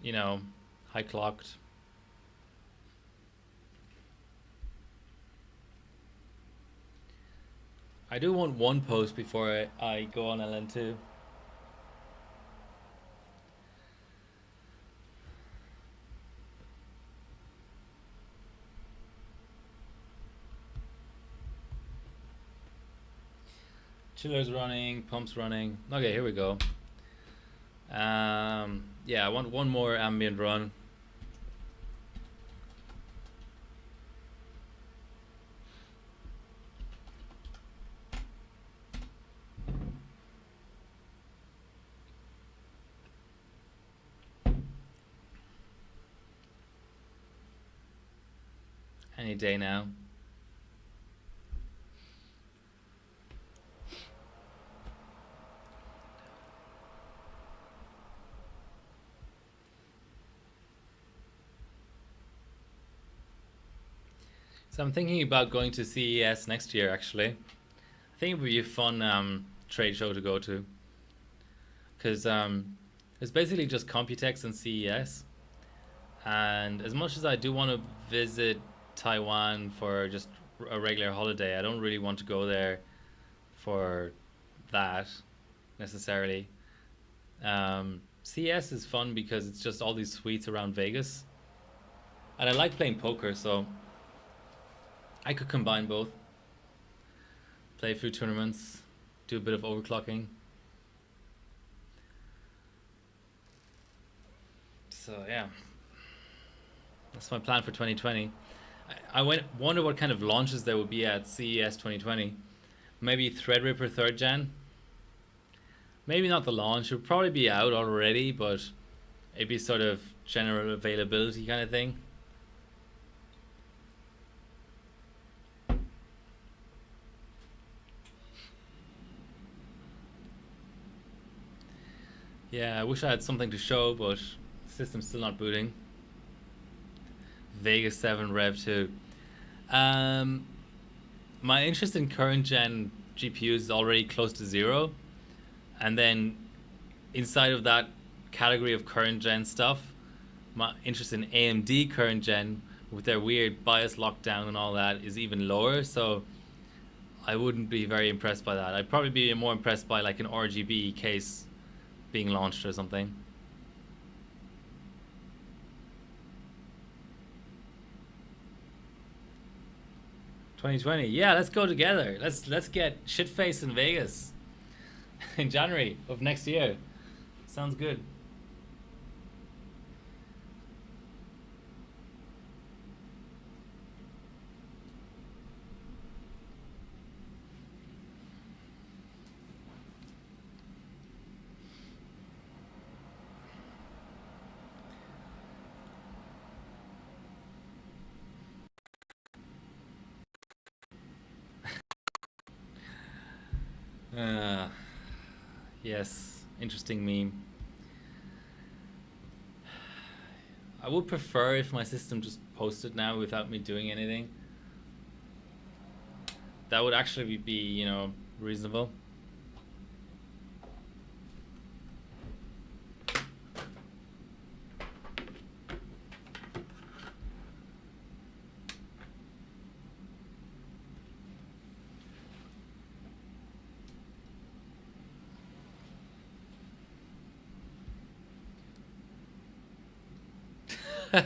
you know, high clocked. I do want one post before I go on LN2. Chiller's running, pumps running. Okay, here we go. Yeah, I want one more ambient run. Any day now. So I'm thinking about going to CES next year, actually. I think it would be a fun trade show to go to. Because it's basically just Computex and CES. And as much as I do want to visit Taiwan for just a regular holiday, I don't really want to go there for that necessarily. CES is fun because it's just all these suites around Vegas. And I like playing poker, so I could combine both. Play a few tournaments, do a bit of overclocking. So yeah, that's my plan for 2020. I wonder what kind of launches there would be at CES 2020. Maybe Threadripper 3rd Gen. Maybe not the launch. It would probably be out already, but it'd be sort of general availability kind of thing. Yeah, I wish I had something to show, but the system's still not booting. Vegas 7 Rev 2. My interest in current gen GPUs is already close to zero. And then inside of that category of current gen stuff, my interest in AMD current gen with their weird BIOS lockdown and all that is even lower. So I wouldn't be very impressed by that. I'd probably be more impressed by like an RGB case being launched or something. 2020. Yeah, let's go together. Let's get shitface in Vegas in January of next year. Sounds good. Yes, interesting meme. I would prefer if my system just posted now without me doing anything. That would actually be, you know, reasonable.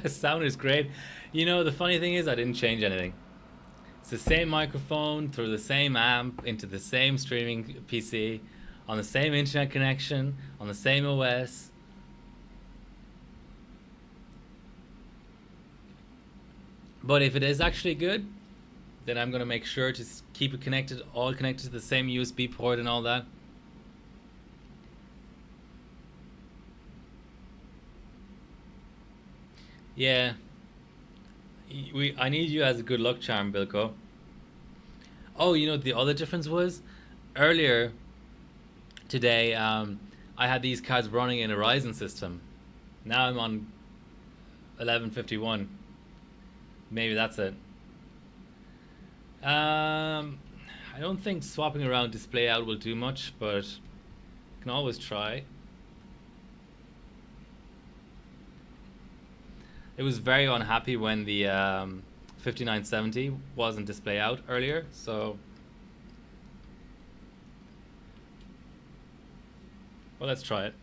Sound is great. You know, the funny thing is I didn't change anything. It's the same microphone through the same amp into the same streaming PC on the same internet connection on the same OS. But if it is actually good, then I'm going to make sure to keep it connected, all connected to the same USB port and all that. Yeah. I need you as a good luck charm, Bilko. Oh, you know the other difference was? Earlier today, I had these cards running in a Ryzen system. Now I'm on 1151. Maybe that's it. I don't think swapping around display out will do much, but can always try. It was very unhappy when the 5970 wasn't display out earlier, so well, let's try it.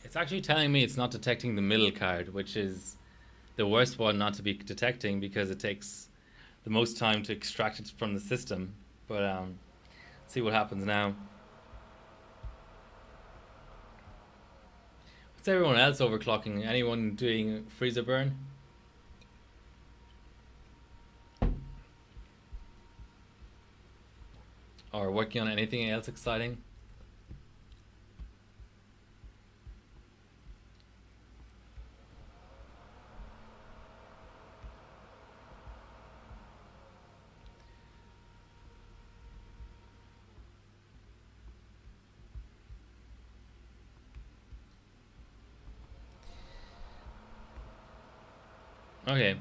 It's actually telling me it's not detecting the middle card, which is the worst one not to be detecting because it takes the most time to extract it from the system. But let's see what happens now. What's everyone else overclocking? Anyone doing freezer burn? Or working on anything else exciting? Okay.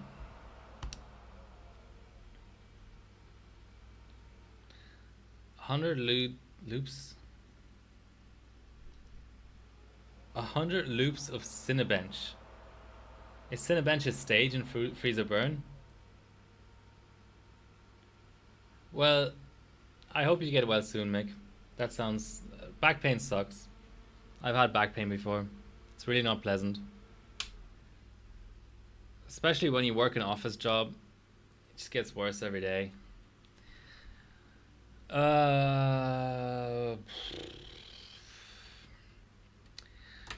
Loops. 100 loops of Cinebench. Is Cinebench a stage in Freezer Burn? Well, I hope you get well soon, Mick. That sounds... back pain sucks. I've had back pain before. It's really not pleasant. Especially when you work an office job. It just gets worse every day.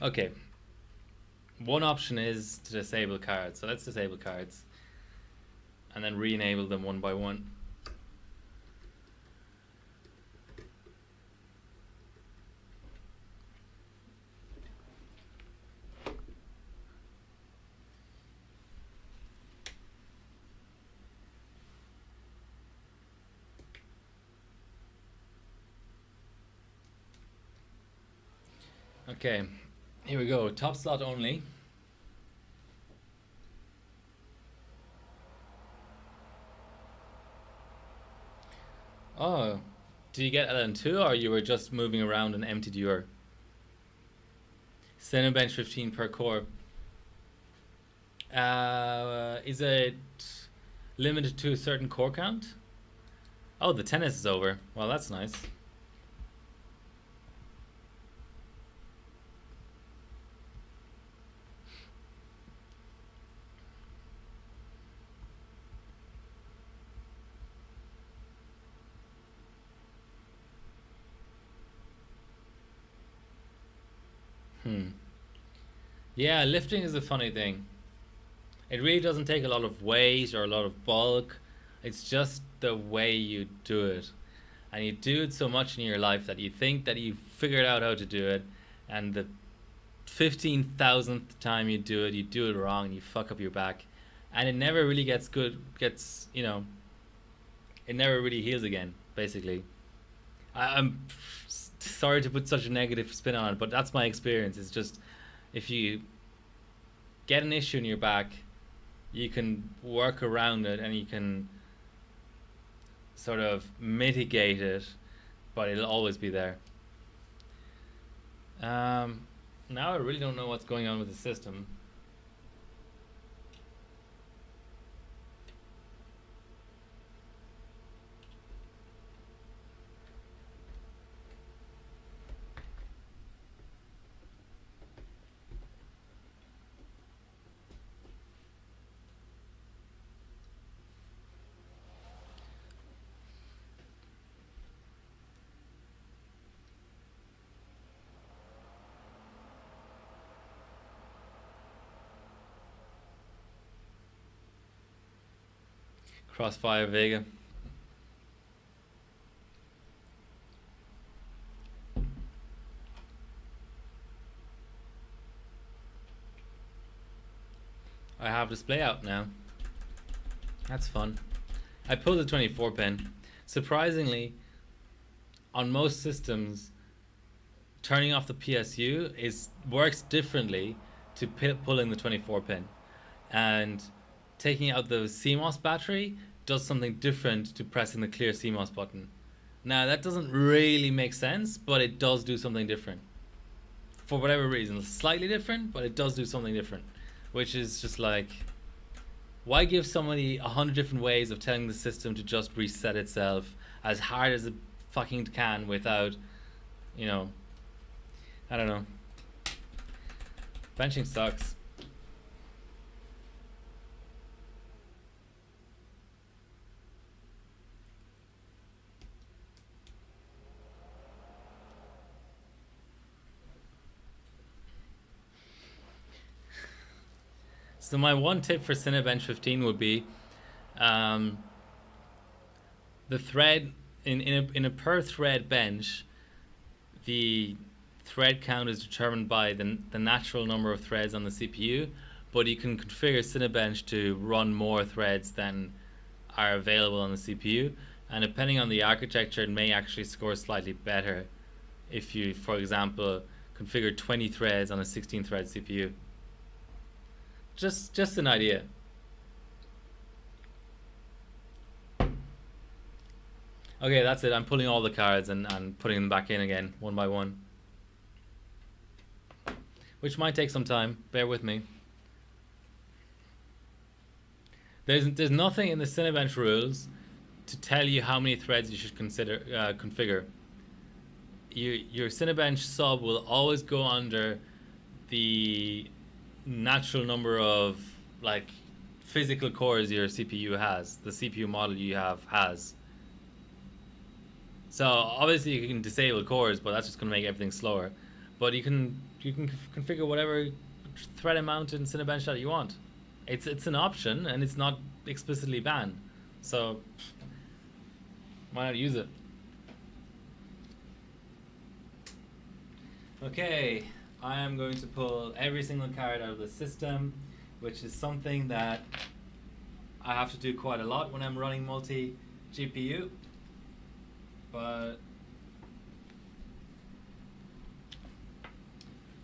Okay. One option is to disable cards. So let's disable cards. And then re-enable them one by one. Okay, here we go. Top slot only. Oh, did you get LN2 or you were just moving around and emptied your Cinebench 15 per core? Is it limited to a certain core count? Oh, the tennis is over. Well, that's nice. Yeah, lifting is a funny thing. It really doesn't take a lot of weight or a lot of bulk. It's just the way you do it. And you do it so much in your life that you think that you've figured out how to do it, and the 15,000th time you do it wrong and you fuck up your back. and it never really it never really heals again, basically. I'm sorry to put such a negative spin on it, but that's my experience. It's just, if you get an issue in your back, you can work around it and you can sort of mitigate it, but it'll always be there. Now I really don't know what's going on with the system. Crossfire Vega. I have display out now. That's fun. I pulled a 24 pin. Surprisingly, on most systems, turning off the PSU works differently to pulling the 24 pin, and taking out the CMOS battery does something different to pressing the clear CMOS button. Now that doesn't really make sense, but it does do something different. For whatever reason, it's slightly different, but it does do something different, which is just like, why give somebody 100 different ways of telling the system to just reset itself as hard as it fucking can without, I don't know. Benching sucks. So my one tip for Cinebench 15 would be, the thread in a per thread bench, the thread count is determined by the natural number of threads on the CPU, but you can configure Cinebench to run more threads than are available on the CPU, and depending on the architecture, it may actually score slightly better if you, for example, configure 20 threads on a 16 thread CPU. Just an idea. Okay, that's it. I'm pulling all the cards and putting them back in again, one by one. Which might take some time. Bear with me. There's nothing in the Cinebench rules to tell you how many threads you should configure. Your Cinebench sub will always go under the natural number of physical cores your CPU has, the CPU model you have has. So obviously you can disable cores, but that's just going to make everything slower. But you can configure whatever thread amount in Cinebench that you want. It's an option and it's not explicitly banned. So why not use it? Okay, I am going to pull every single card out of the system, which is something that I have to do quite a lot when I'm running multi-GPU. But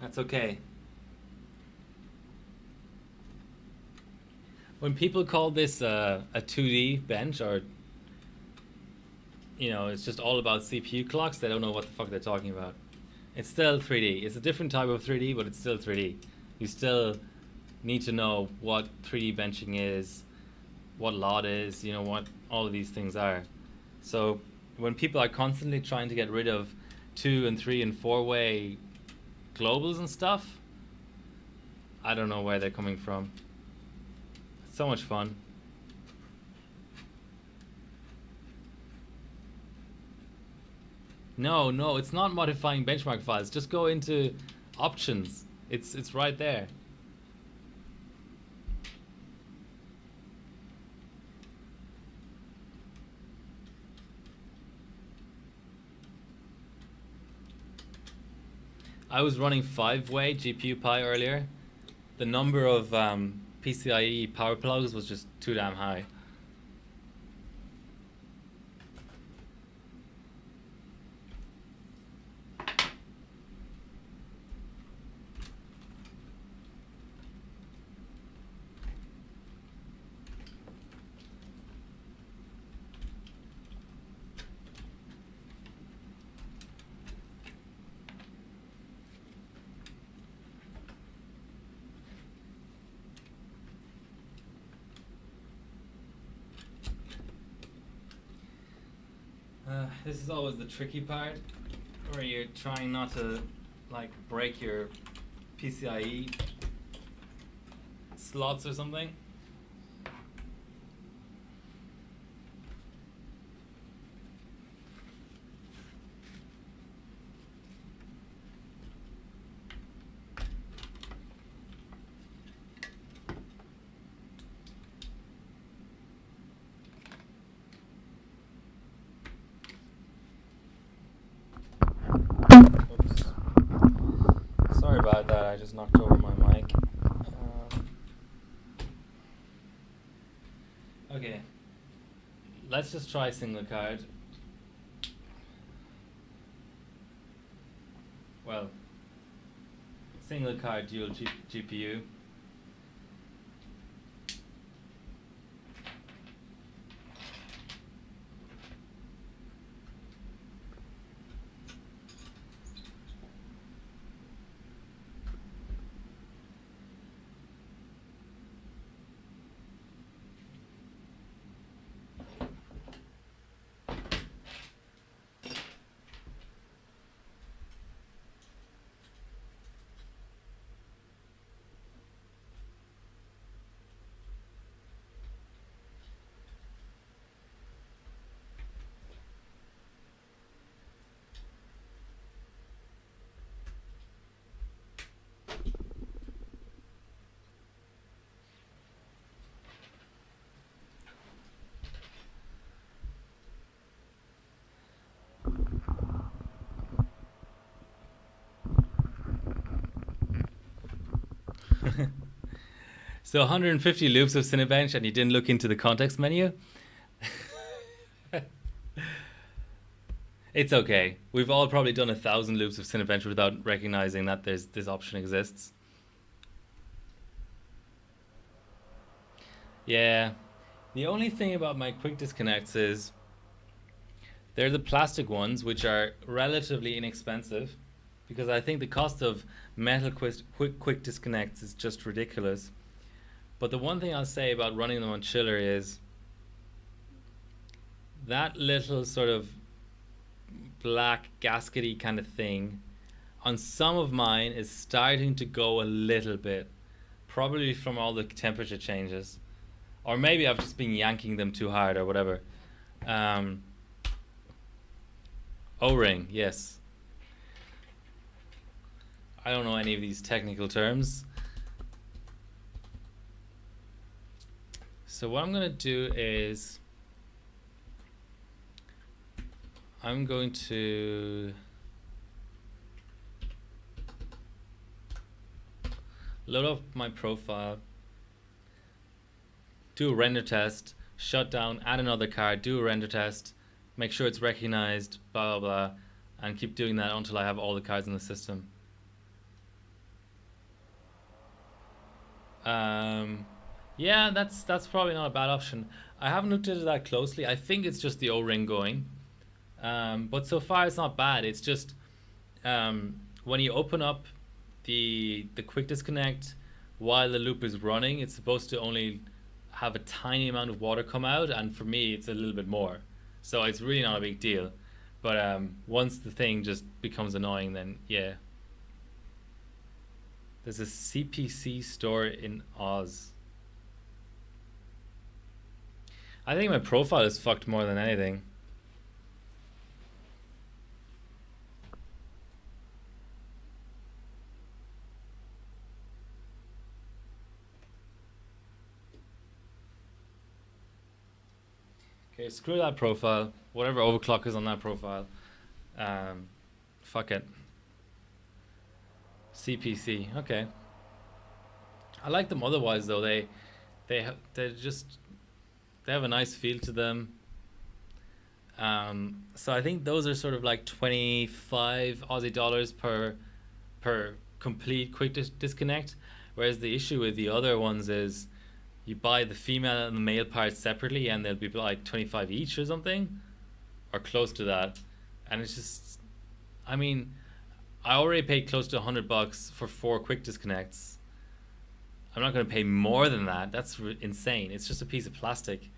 that's okay. When people call this a 2D bench, or it's just all about CPU clocks, they don't know what the fuck they're talking about. It's still 3D. It's a different type of 3D, but it's still 3D. You still need to know what 3D benching is, what LOD is, what all of these things are. So when people are constantly trying to get rid of 2 and 3 and 4-way globals and stuff, I don't know where they're coming from. It's so much fun. No, it's not modifying benchmark files. Just go into options. It's right there. I was running 5-way GPU PI earlier. The number of PCIe power plugs was just too damn high. This is always the tricky part, where you're trying not to like break your PCIe slots or something. Oops. Sorry about that, I just knocked over my mic. Okay, let's just try single card. Well, single card dual GPU. So 150 loops of Cinebench and you didn't look into the context menu? It's okay. We've all probably done 1,000 loops of Cinebench without recognizing that this option exists. Yeah. The only thing about my quick disconnects is they're the plastic ones, which are relatively inexpensive, because I think the cost of metal quick disconnects is just ridiculous. But the one thing I'll say about running them on chiller is that little sort of black gaskety kind of thing on some of mine is starting to go a little bit, probably from all the temperature changes, or maybe I've just been yanking them too hard or whatever. O-ring, yes. I don't know any of these technical terms. So what I'm gonna do is I'm going to load up my profile, do a render test, shut down, add another card, do a render test, make sure it's recognized, blah blah blah, and keep doing that until I have all the cards in the system. Yeah, that's probably not a bad option. I haven't looked at it that closely. I think it's just the O-ring going, but so far it's not bad. It's just when you open up the quick disconnect while the loop is running, it's supposed to only have a tiny amount of water come out, and for me it's a little bit more, so it's really not a big deal. But once the thing just becomes annoying, then yeah. There's a CPC store in Oz. I think my profile is fucked more than anything. Okay, screw that profile. Whatever overclock is on that profile. Fuck it. CPC, okay. I like them otherwise though. They just they have a nice feel to them. So I think those are sort of like 25 Aussie dollars per complete quick disconnect. Whereas the issue with the other ones is you buy the female and the male parts separately, and they'll be like 25 each or something, or close to that. And it's just, I mean, I already paid close to $100 for 4 quick disconnects. I'm not going to pay more than that. That's insane. It's just a piece of plastic.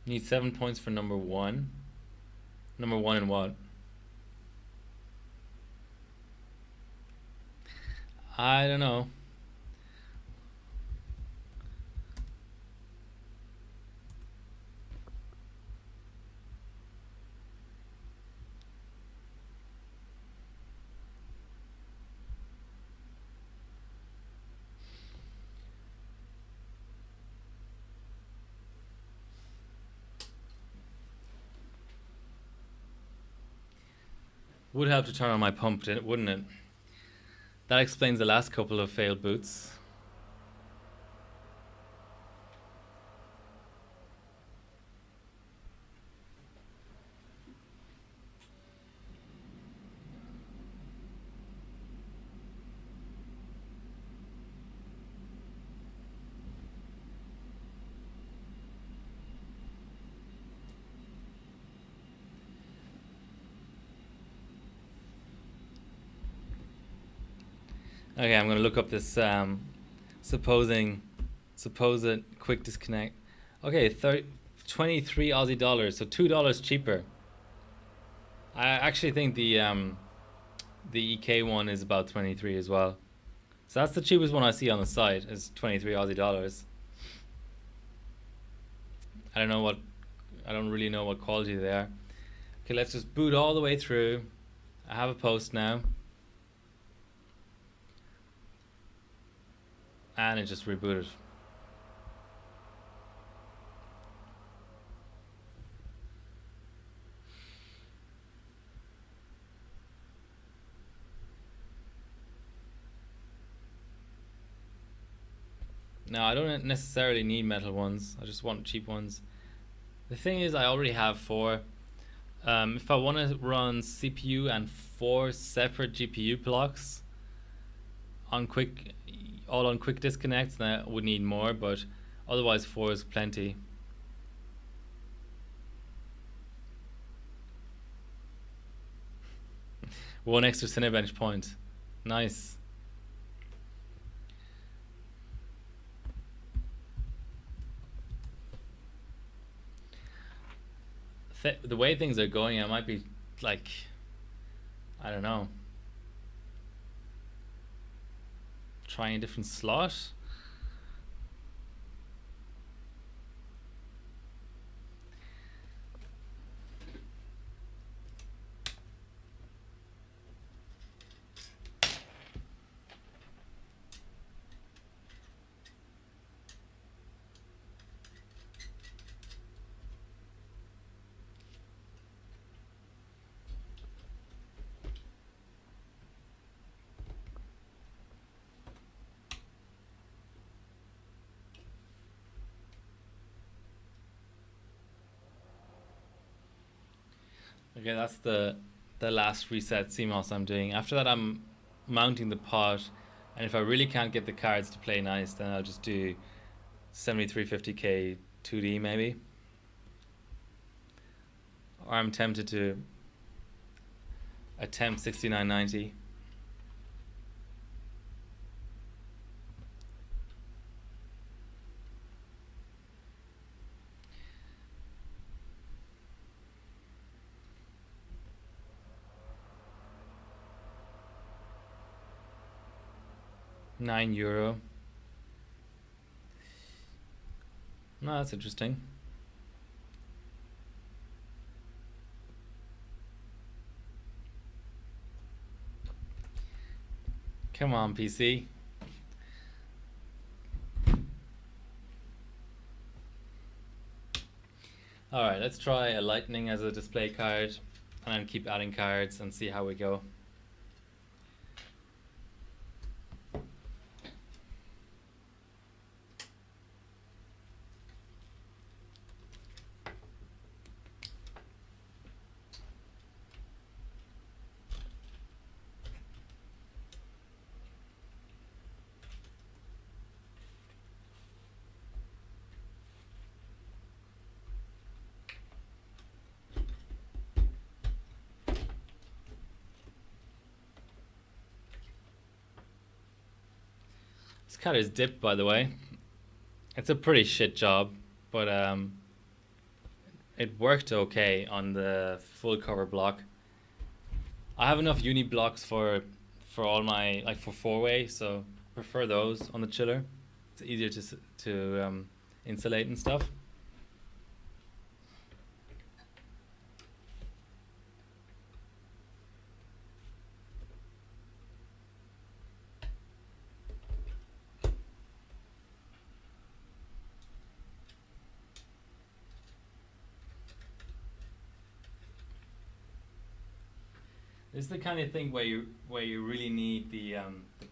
You need 7 points for number one. Number one in what? I don't know. Would have to turn on my pump, wouldn't it? That explains the last couple of failed boots. Okay, I'm gonna look up this supposed quick disconnect. Okay, 23 Aussie dollars, so $2 cheaper. I actually think the EK one is about 23 as well. So that's the cheapest one I see on the site is 23 Aussie dollars. I don't know what I don't really know what quality they are. Okay, let's just boot all the way through. I have a post now. And it just rebooted. Now, I don't necessarily need metal ones. I just want cheap ones. The thing is, I already have 4. If I want to run CPU and 4 separate GPU blocks on all on quick disconnects, then I would need more, but otherwise 4 is plenty. One extra Cinebench point. Nice. The way things are going, I might be like, I don't know, trying a different slot. Okay, that's the last reset CMOS I'm doing. After that, I'm mounting the pot, and if I really can't get the cards to play nice, then I'll just do 7350K 2D maybe. Or I'm tempted to attempt 6990. €9. No, that's interesting. Come on, PC. Alright, let's try a lightning as a display card and then keep adding cards and see how we go. This card is dipped, by the way. It's a pretty shit job, but it worked okay on the full cover block. I have enough uni blocks for all my, like, for 4-way, so I prefer those on the chiller. It's easier to insulate and stuff. This is the kind of thing where you really need the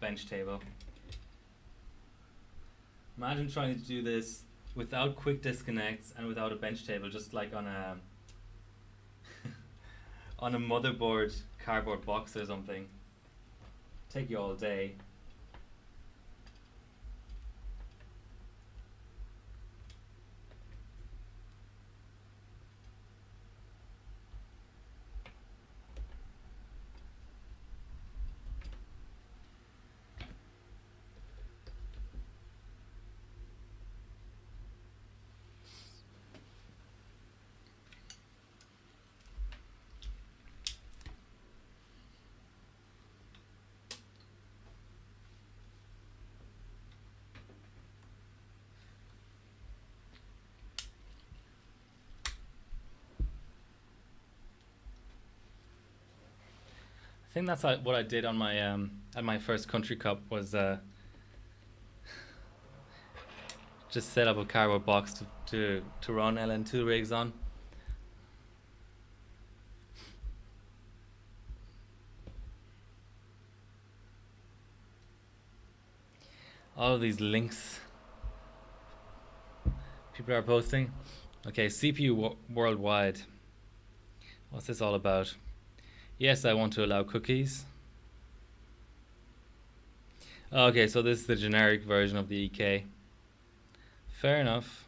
bench table. Imagine trying to do this without quick disconnects and without a bench table, just like on a on a motherboard cardboard box or something. Take you all day. I think that's what I did on my at my first country cup was just set up a cardboard box to run LN2 rigs on. All of these links people are posting. Okay, CPU worldwide. What's this all about? Yes, I want to allow cookies. Okay, so this is the generic version of the EK. Fair enough.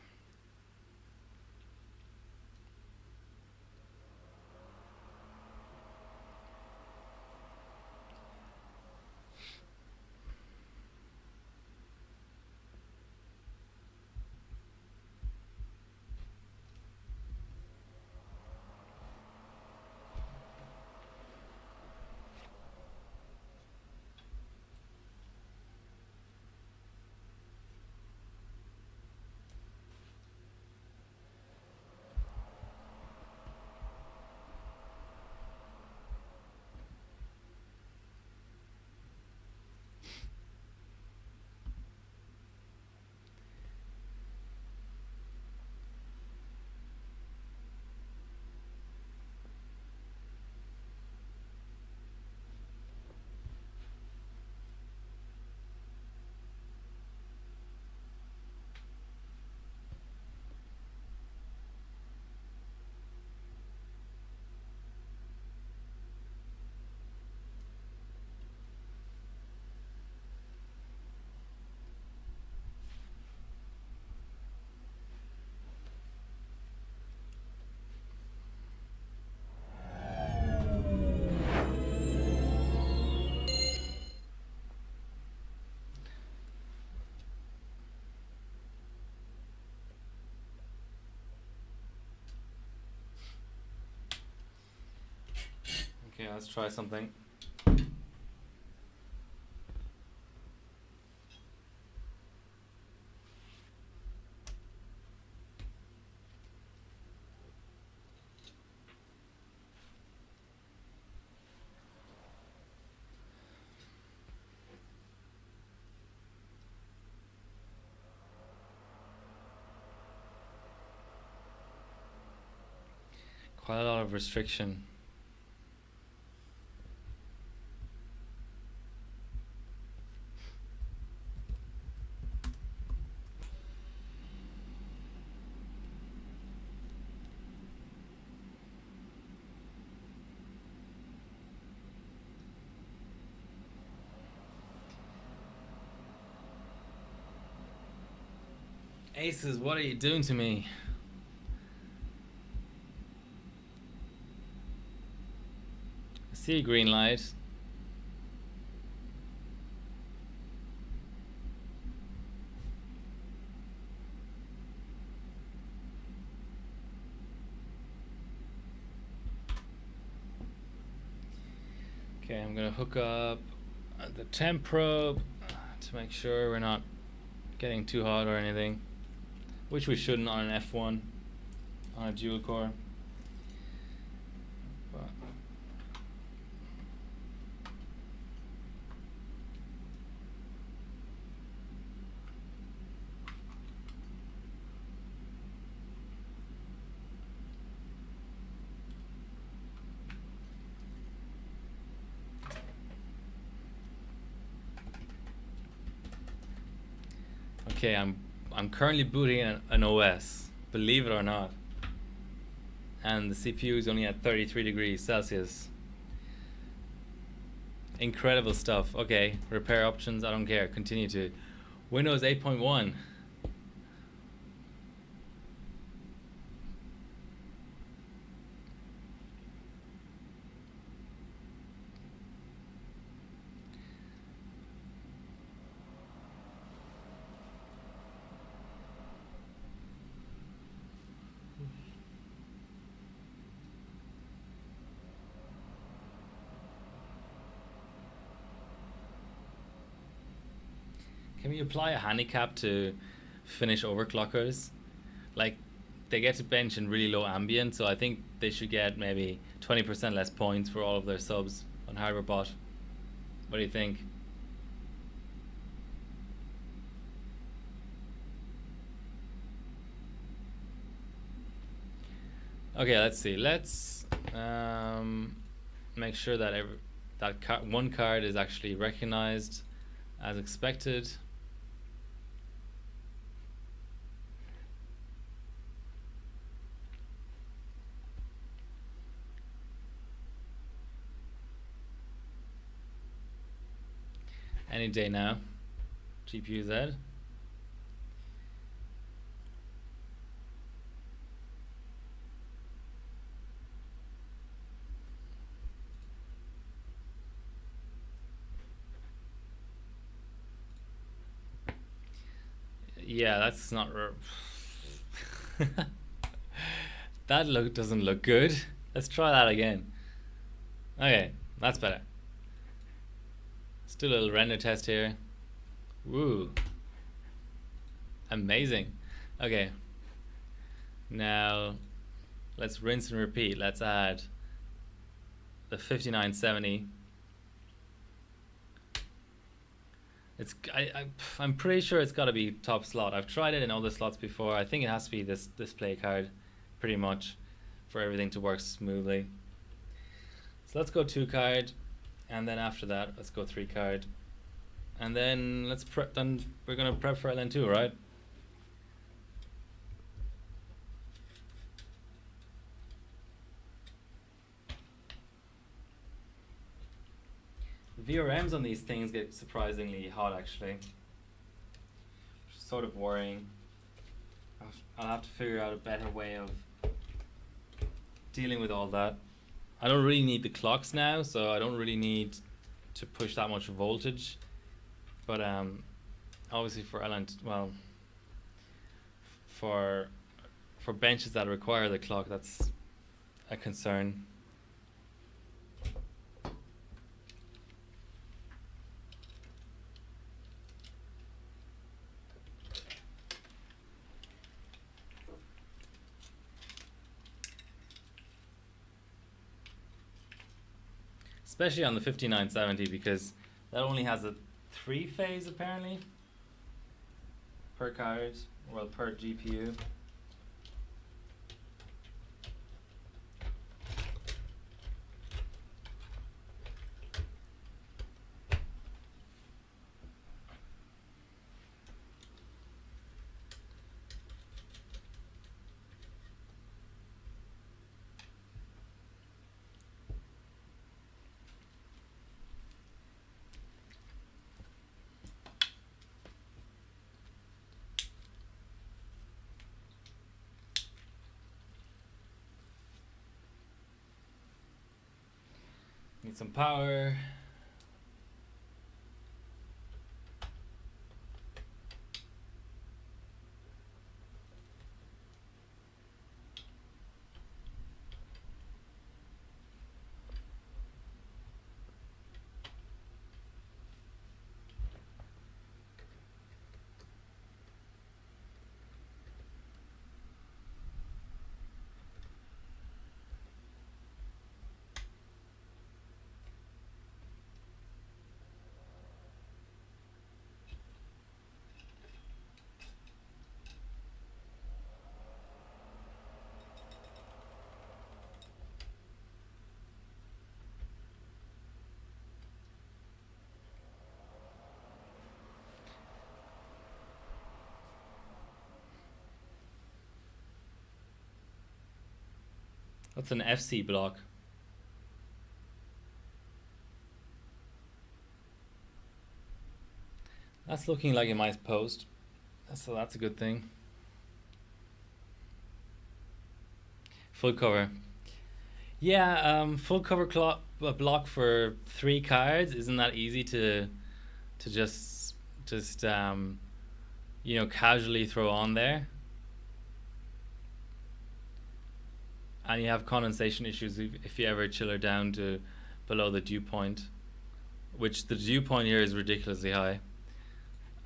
Okay, let's try something. quite a lot of restriction. Aces, what are you doing to me? I see a green light. Okay, I'm gonna hook up the temp probe to make sure we're not getting too hot or anything, which we shouldn't on an F1 on a dual core. But okay, I'm currently booting an OS, believe it or not, and the CPU is only at 33 degrees Celsius. Incredible stuff. Okay, repair options, I don't care. Continue to Windows 8.1. Can we apply a handicap to Finnish overclockers? Like, they get to bench in really low ambient, so I think they should get maybe 20% less points for all of their subs on hardware bot. What do you think? Okay, let's see. Let's make sure that one card is actually recognized as expected. Any day now. GPU Z. Yeah, that's not. That doesn't look good. Let's try that again. Okay, that's better. Let's do a little render test here. Woo. Amazing. Okay. Now, let's rinse and repeat. Let's add the 5970. I'm pretty sure it's got to be top slot. I've tried it in other slots before. I think it has to be this display card, pretty much, for everything to work smoothly. So let's go 2 card, and then after that, let's go 3 card, and then let's prep. Then we're gonna prep for LN2, right? VRMs on these things get surprisingly hot, actually, which is sort of worrying. I'll have to figure out a better way of dealing with all that. I don't really need the clocks now, so I don't really need to push that much voltage. But obviously for well, for benches that require the clock, that's a concern. Especially on the 5970, because that only has a 3-phase apparently per card, well, per GPU. Need some power. What's an FC block? That's looking like it might post. So that's a good thing. Full cover. Yeah, full cover block for 3 cards isn't that easy to just you know, casually throw on there. And you have condensation issues if you ever chiller down to below the dew point, which the dew point here is ridiculously high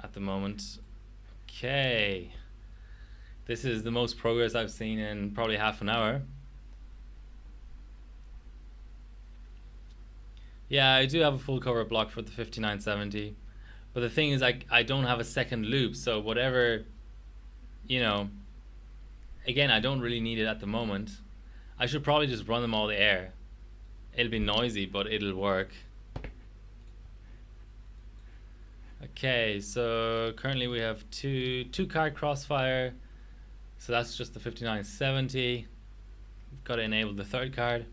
at the moment. Okay, this is the most progress I've seen in probably half an hour. Yeah, I do have a full cover block for the 5970, but the thing is, I don't have a second loop, so whatever, you know, again, I don't really need it at the moment. I should probably just run them all the air. It'll be noisy, but it'll work. Okay, so currently we have two card crossfire, so that's just the 5970. We've got to enable the third card.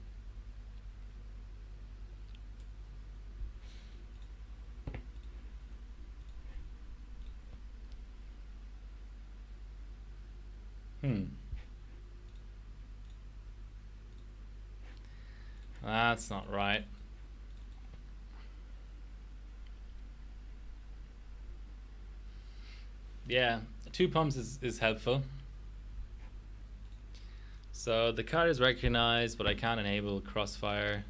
That's not right. Yeah, 2 pumps is helpful. So the card is recognized, but I can't enable crossfire.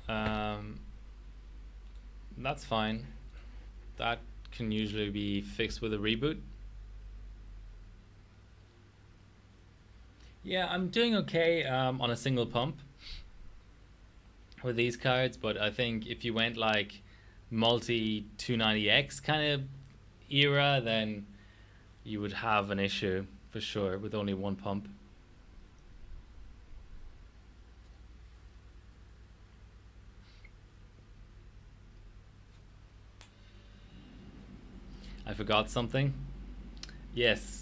That's fine. That can usually be fixed with a reboot. Yeah, I'm doing okay on a single pump with these cards, but I think if you went like multi 290X kind of era, then you would have an issue for sure with only 1 pump. I forgot something. Yes.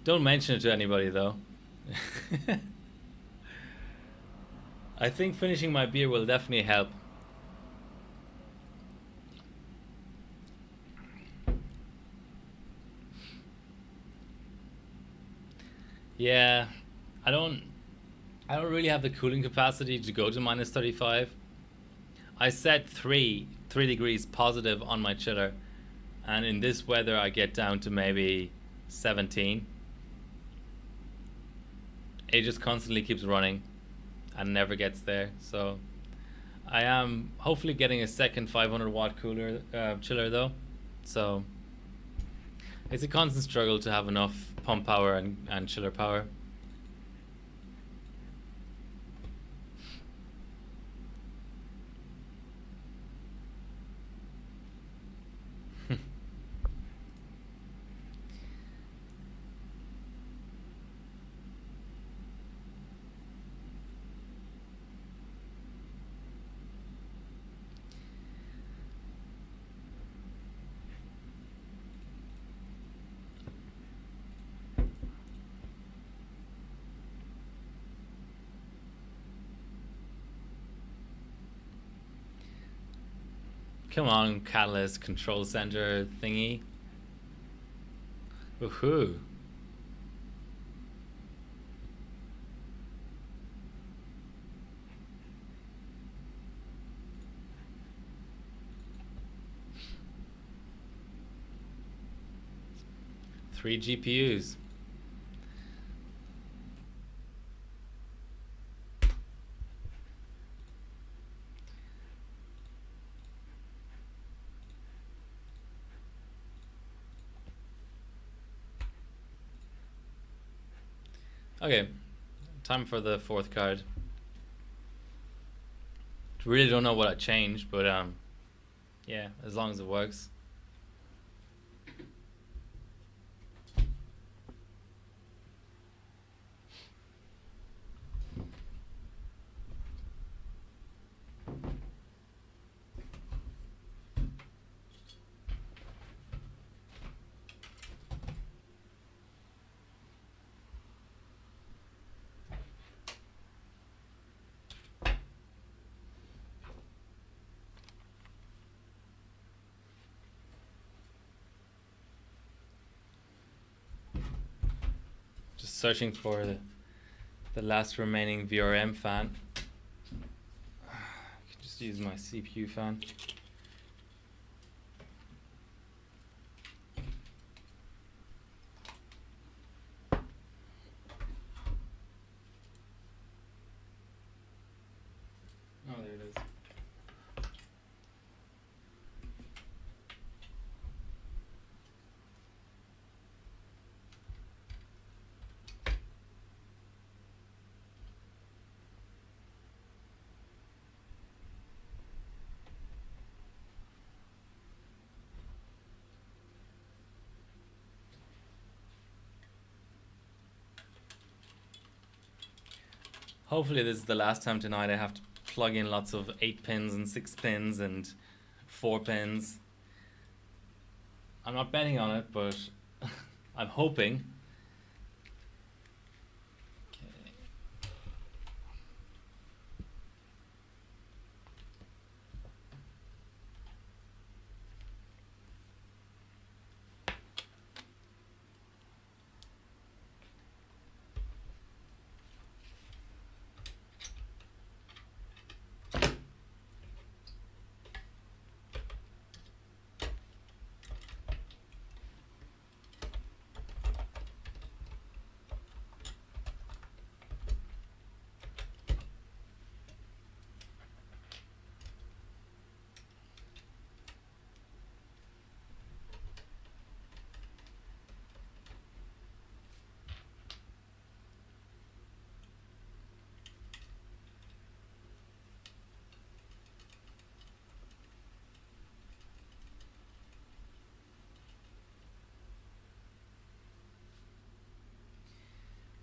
Don't mention it to anybody though. I think finishing my beer will definitely help. Yeah, I don't really have the cooling capacity to go to minus 35. I set 3 degrees positive on my chiller, and in this weather I get down to maybe 17. It just constantly keeps running and never gets there. So I am hopefully getting a second 500 watt cooler chiller though. So it's a constant struggle to have enough pump power and chiller power. Come on, Catalyst Control Center thingy. Woohoo. Three GPUs. Okay, time for the fourth card. Really don't know what I changed, but yeah, as long as it works. Just searching for the last remaining VRM fan. I can just use my CPU fan. Oh, there it is. Hopefully this is the last time tonight I have to plug in lots of 8 pins and 6 pins and 4 pins. I'm not betting on it, but I'm hoping.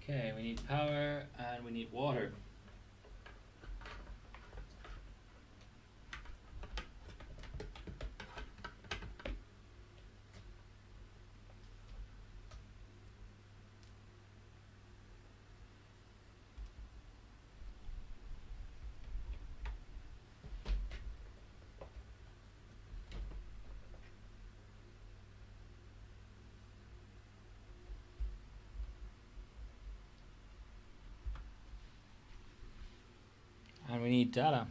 Okay, we need power and we need water. And we need data.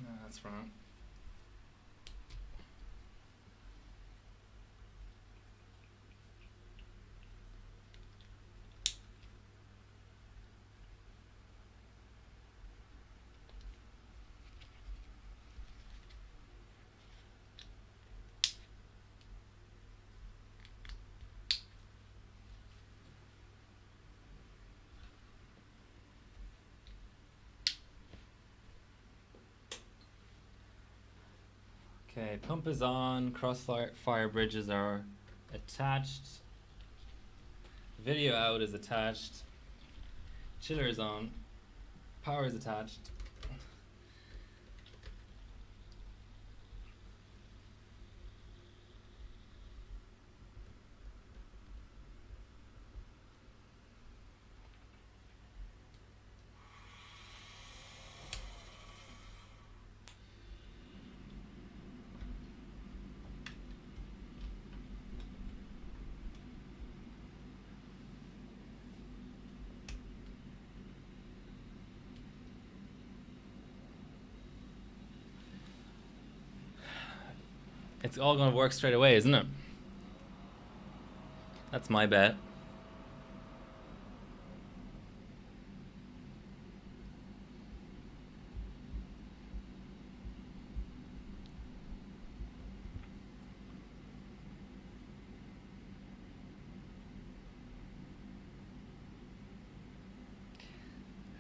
No, that's wrong. Okay, pump is on, fire bridges are attached, video out is attached, chiller is on, power is attached. It's all gonna work straight away, isn't it? That's my bet.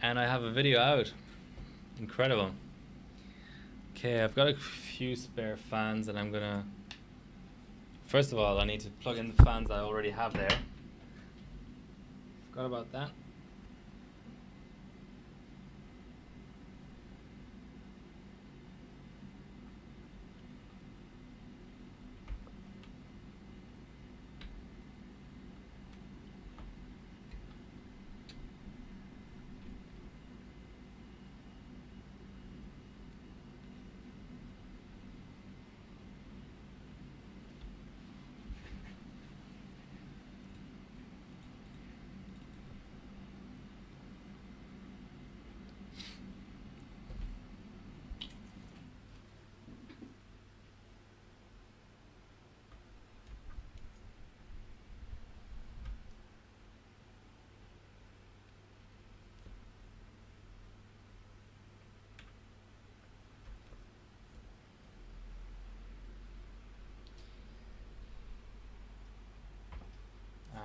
And I have a video out. Incredible. Okay, I've got a few spare fans and I'm gonna... First of all, I need to plug in the fans I already have there. Forgot about that.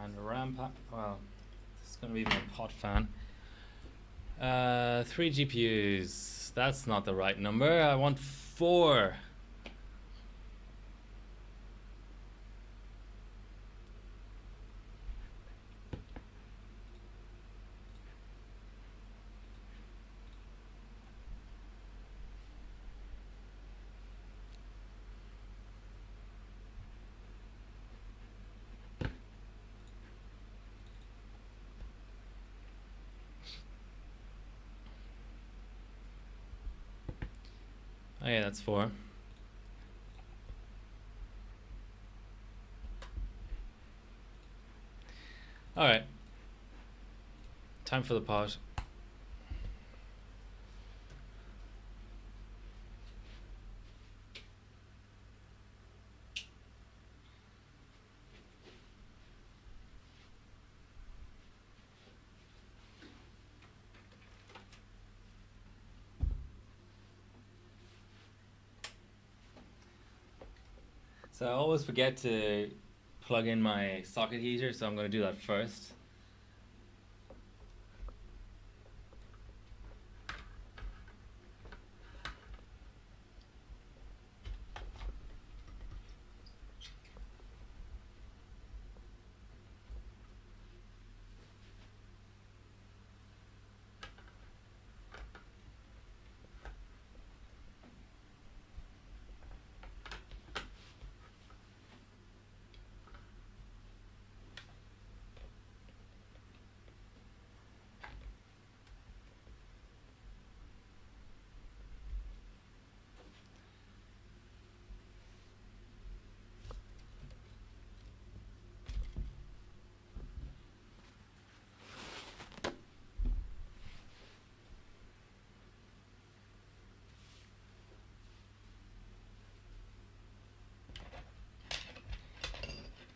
And a RAM pack. Well, this is going to be my pot fan. 3 GPUs. That's not the right number. I want 4. Oh yeah, that's 4. Alright. Time for the pot. So I always forget to plug in my socket heater, so I'm going to do that first.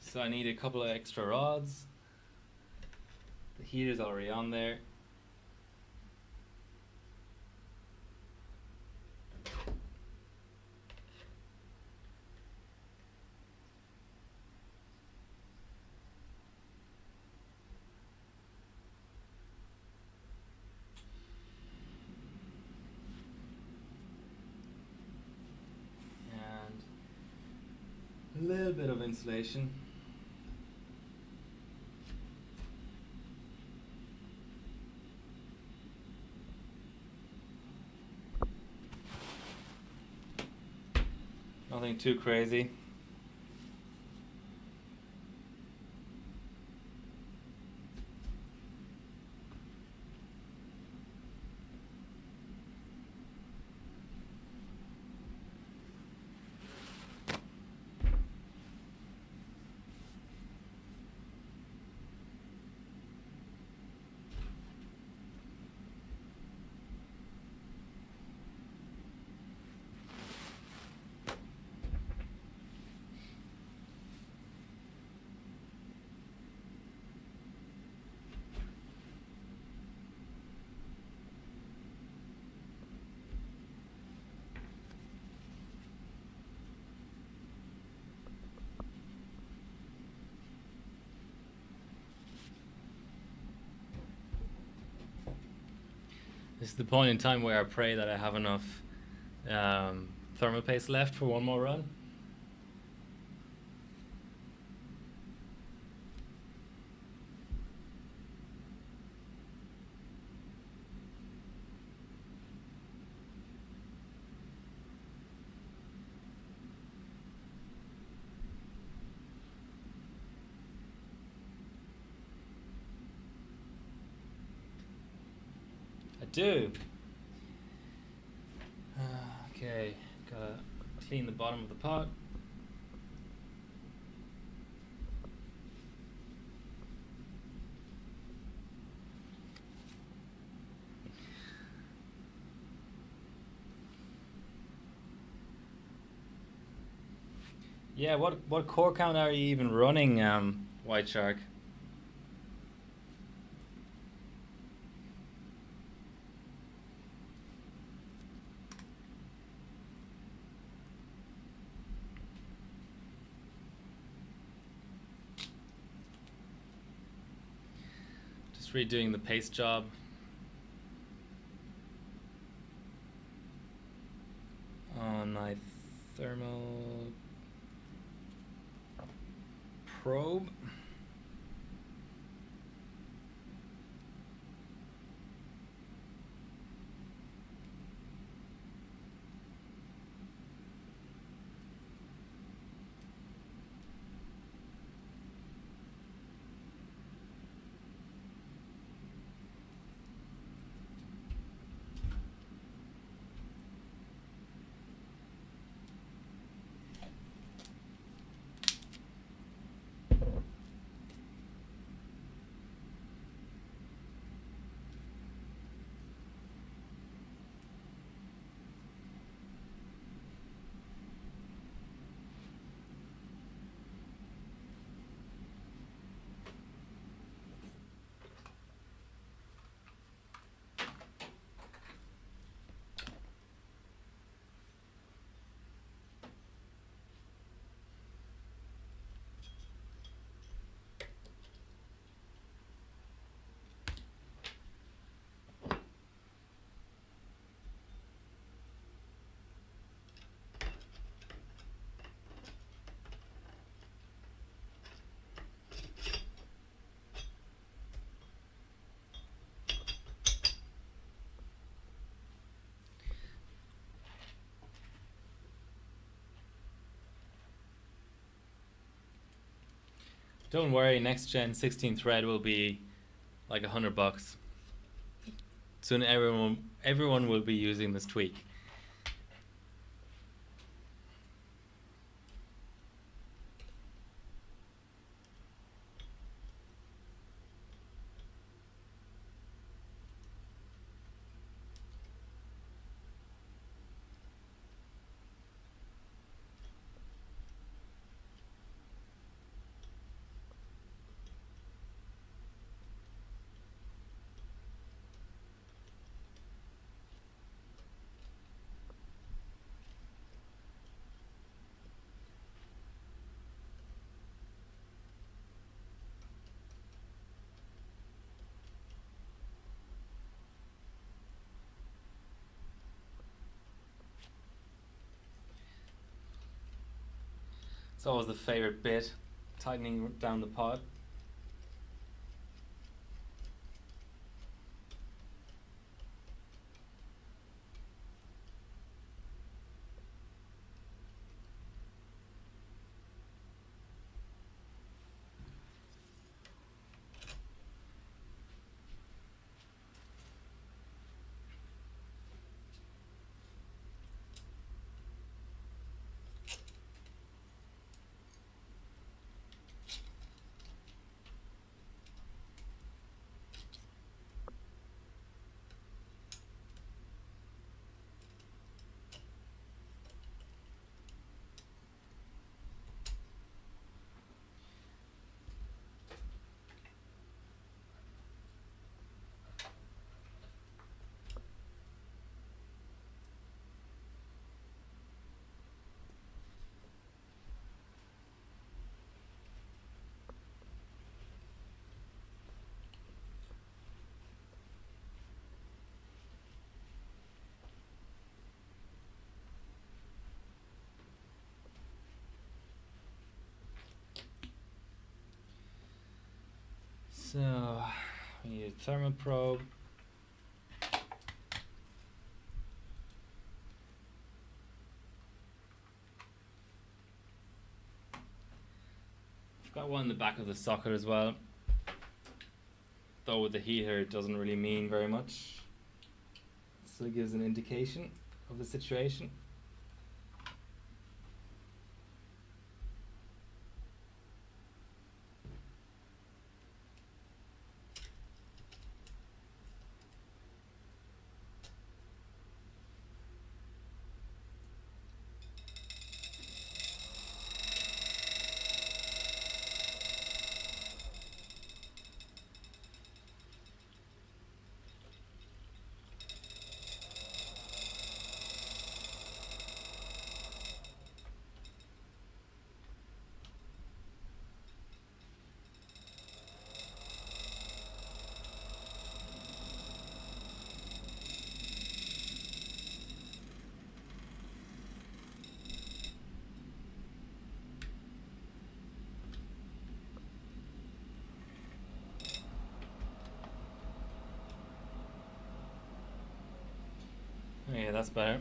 So I need a couple of extra rods. The heater's already on there. And little bit of insulation. Nothing too crazy. This is the point in time where I pray that I have enough thermal paste left for one more run. I do. Okay, gotta clean the bottom of the pot. Yeah, what core count are you even running, White Shark? Just redoing the paste job. On my thermal probe. Don't worry, next gen 16 thread will be like $100. Soon everyone will be using this tweak. always the favorite bit, tightening down the pod. So we need a thermal probe. I've got one in the back of the socket as well. Though with the heater it doesn't really mean very much. It still gives an indication of the situation. Yeah, that's better.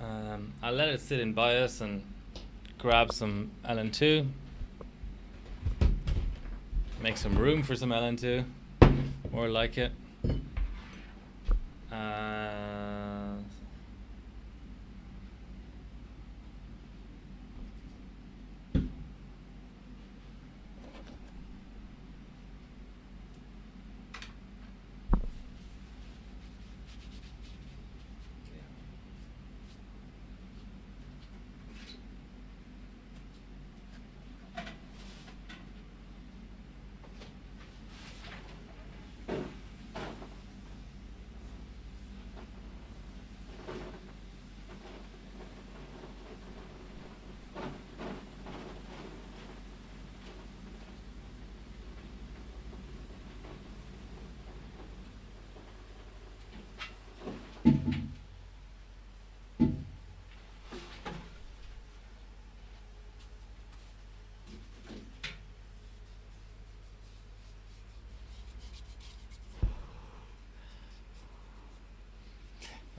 I'll let it sit in bias and grab some LN2. Make some room for some LN2. More like it.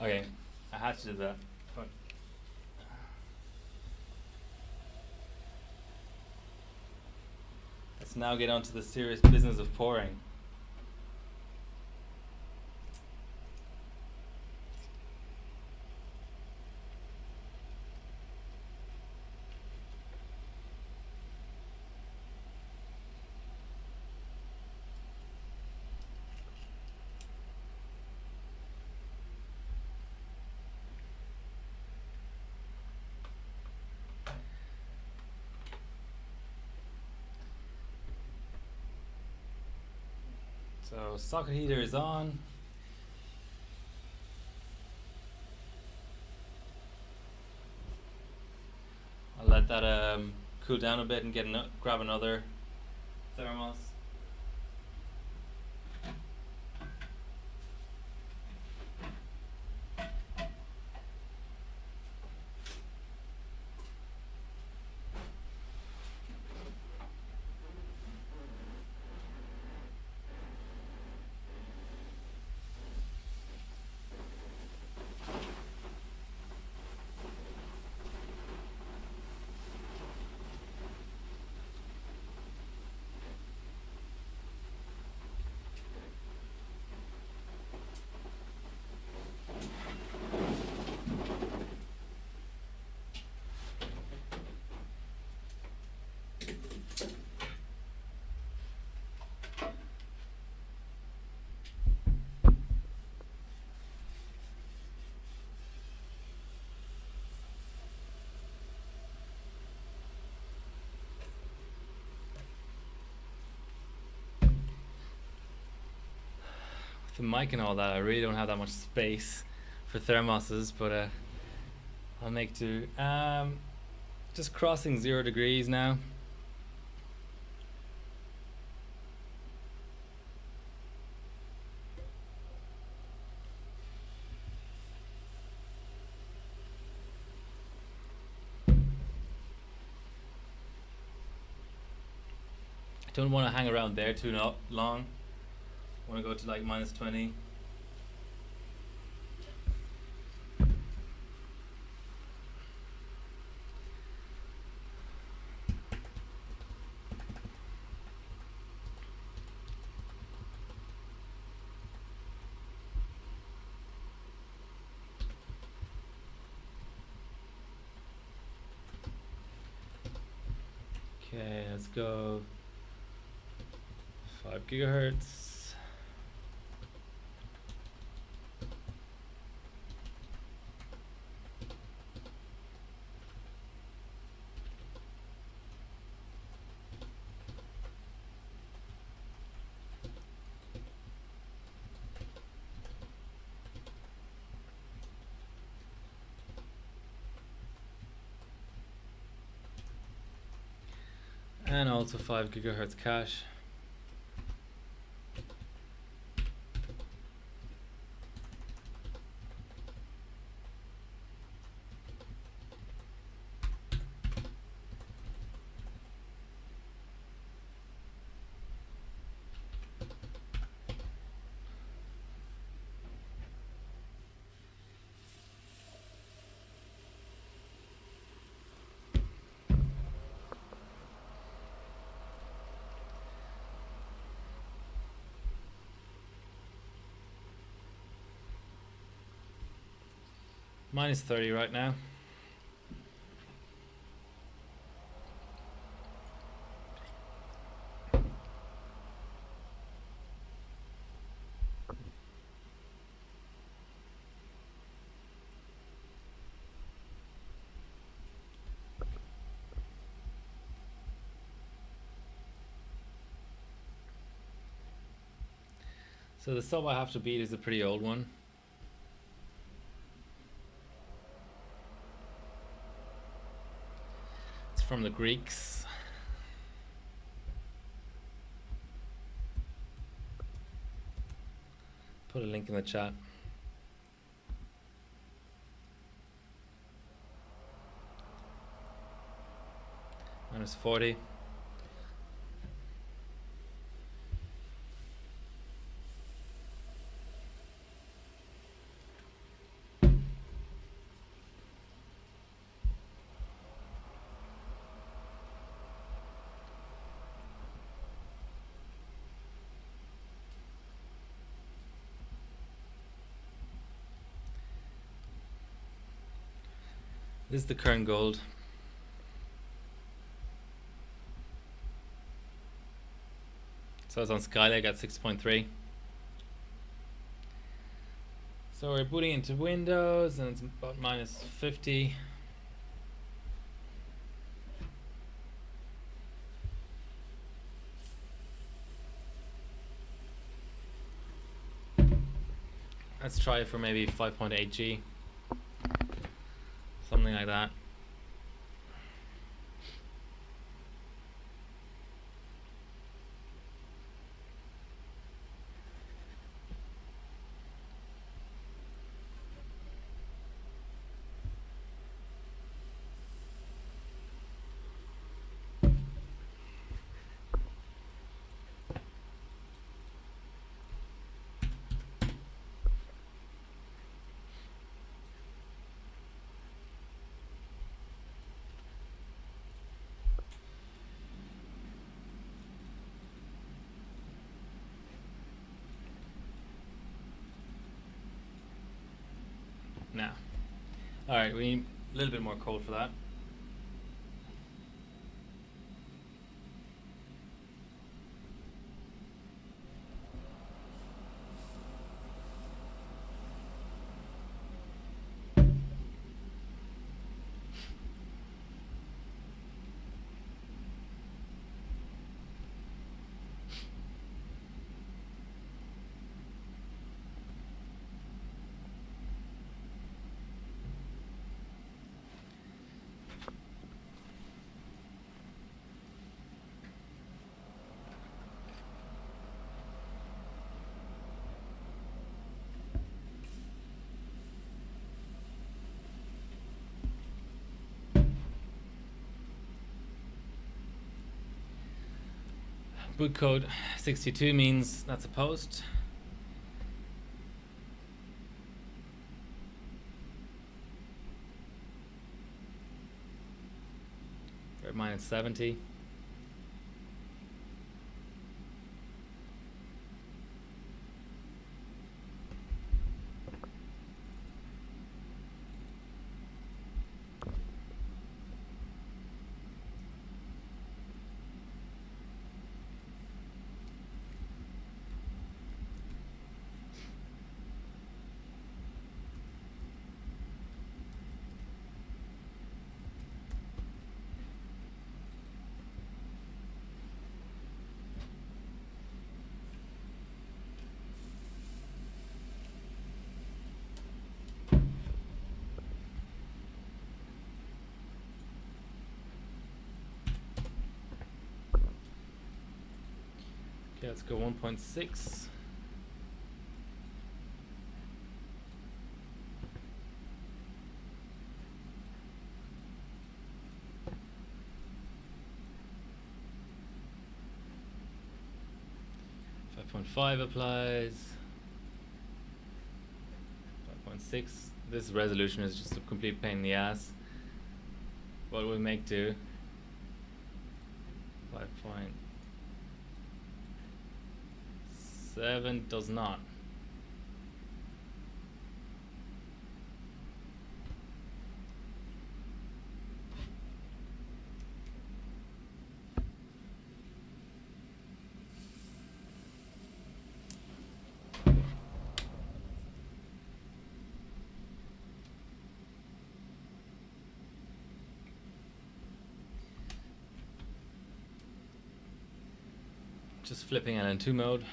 Okay, I had to do that. But let's now get on to the serious business of pouring. So socket heater is on. I'll let that cool down a bit and grab another thermos. the mic and all that, I really don't have that much space for thermoses, but I'll make do. Just crossing 0 degrees now. Don't want to hang around there too long. Want to go to like -20. Okay, let's go 5 gigahertz. And also 5 gigahertz cache. -30 right now. So the sub I have to beat is a pretty old one. It's from the Greeks. Put a link in the chat. -40. This is the current gold. So it's on Skylake at 6.3. So we're booting into Windows and it's about -50. Let's try it for maybe 5.8G. Something like that. Now, all right, we need a little bit more code for that. boot code 62 means that's a post. We're at minus 70. Okay, let's go 1.6. .5 applies. 5.6. This resolution is just a complete pain in the ass. What will make do? 5.7 does not. Just flipping LN2 mode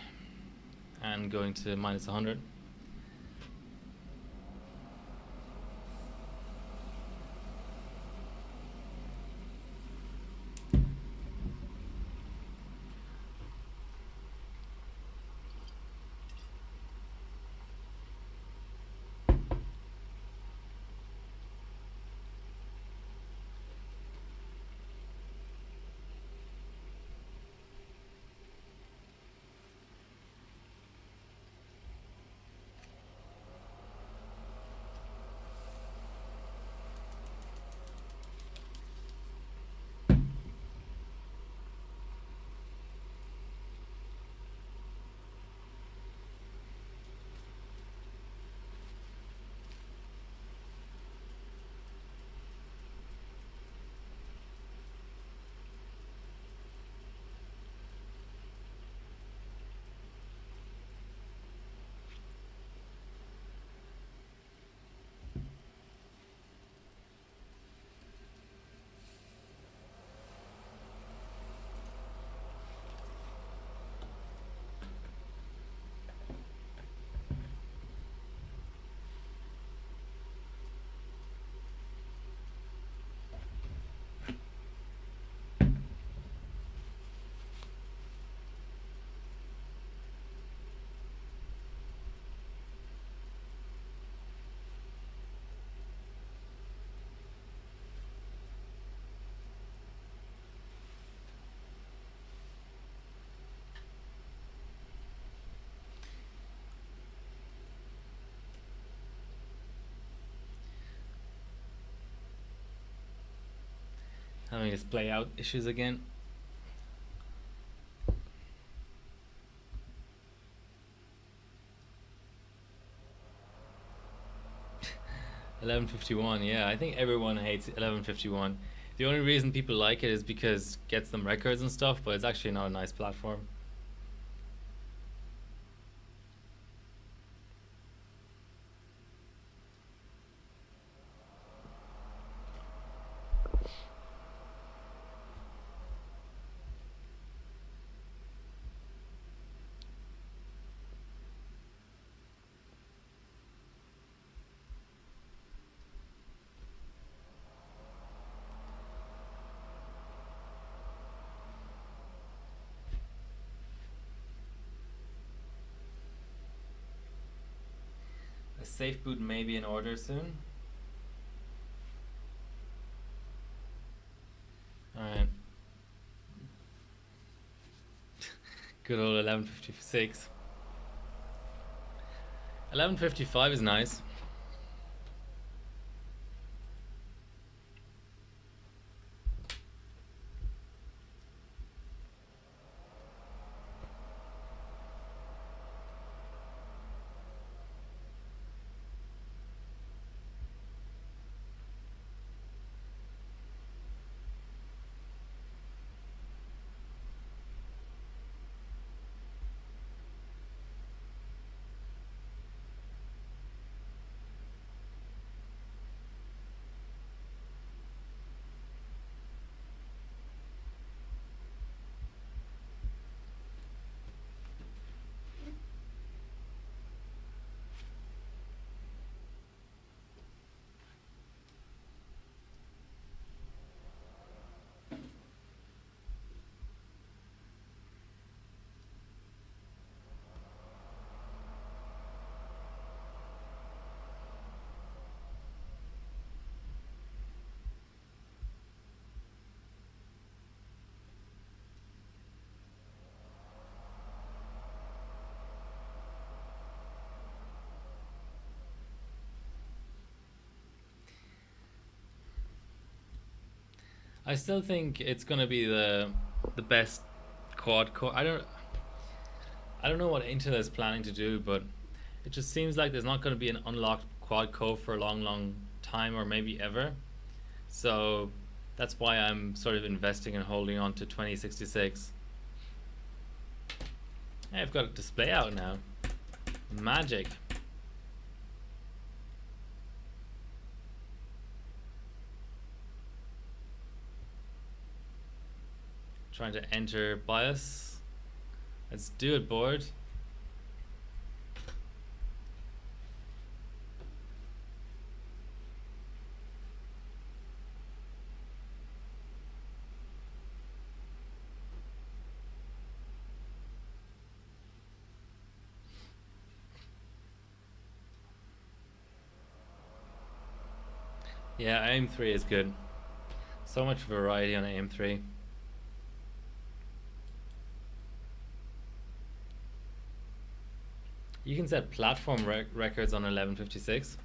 and going to minus 100. Having display out issues again. $11.51, yeah, I think everyone hates $11.51. The only reason people like it is because it gets them records and stuff, but it's actually not a nice platform. A safe boot may be in order soon. Alright. Good old 1156. 1155 is nice. I still think it's gonna be the best quad core. I don't know what Intel is planning to do, but it just seems like there's not going to be an unlocked quad core for a long time, or maybe ever. So that's why I'm sort of investing and holding on to 2066. Hey, I've got a display out now. Magic. Trying to enter BIOS. Let's do it, board. Yeah, AM3 is good. So much variety on AM3. You can set platform records on 1156.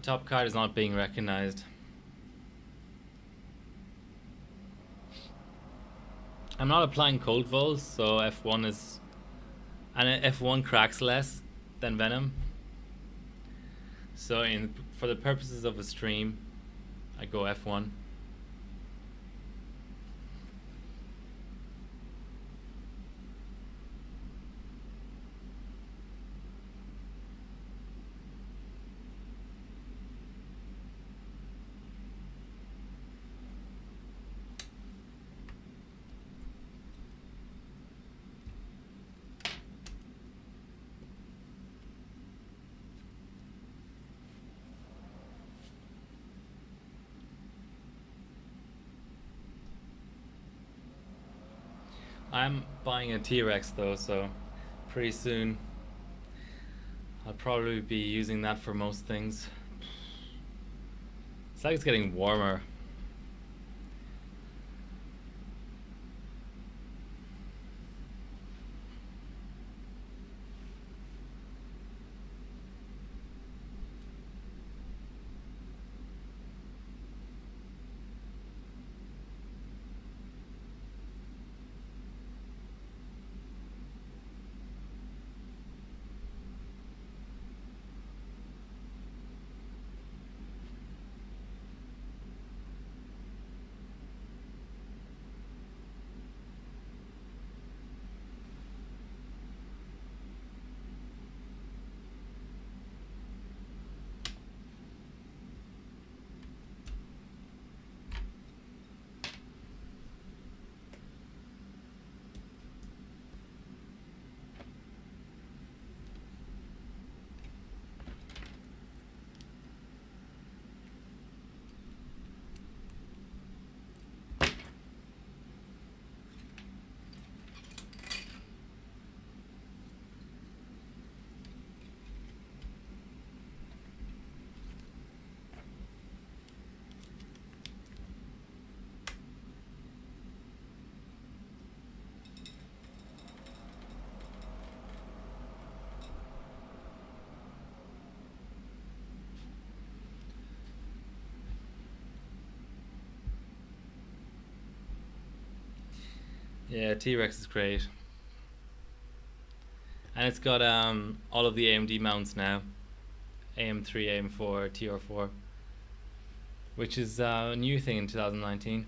top card is not being recognized. I'm not applying cold volts, so F1 is... And F1 cracks less than Venom. So for the purposes of a stream, I go F1. I'm buying a T-Rex though, so pretty soon I'll probably be using that for most things. It's like it's getting warmer. Yeah, T-Rex is great. And it's got all of the AMD mounts now. AM3, AM4, TR4. Which is a new thing in 2019.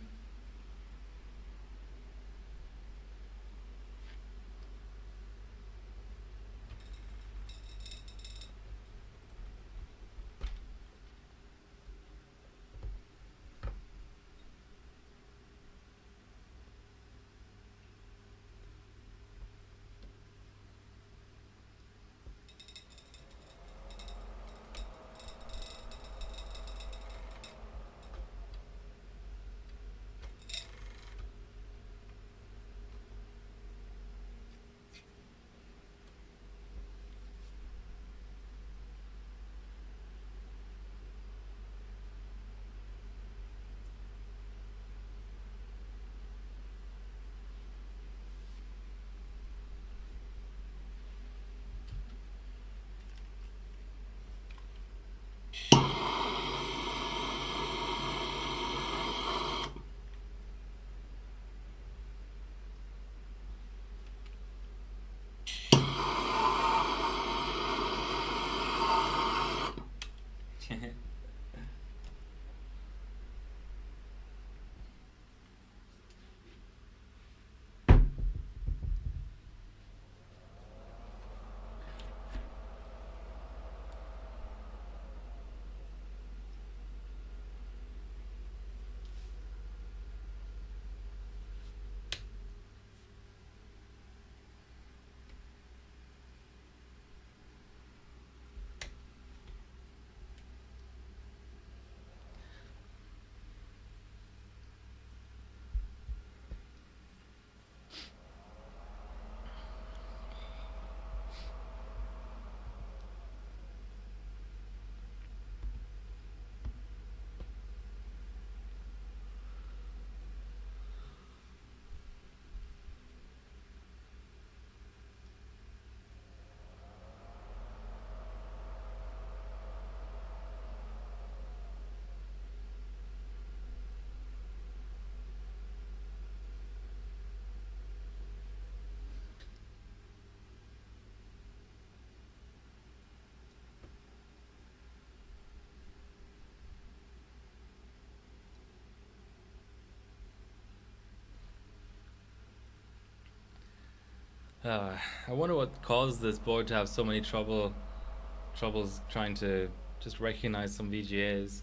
I wonder what caused this board to have so many troubles trying to just recognize some VGAs.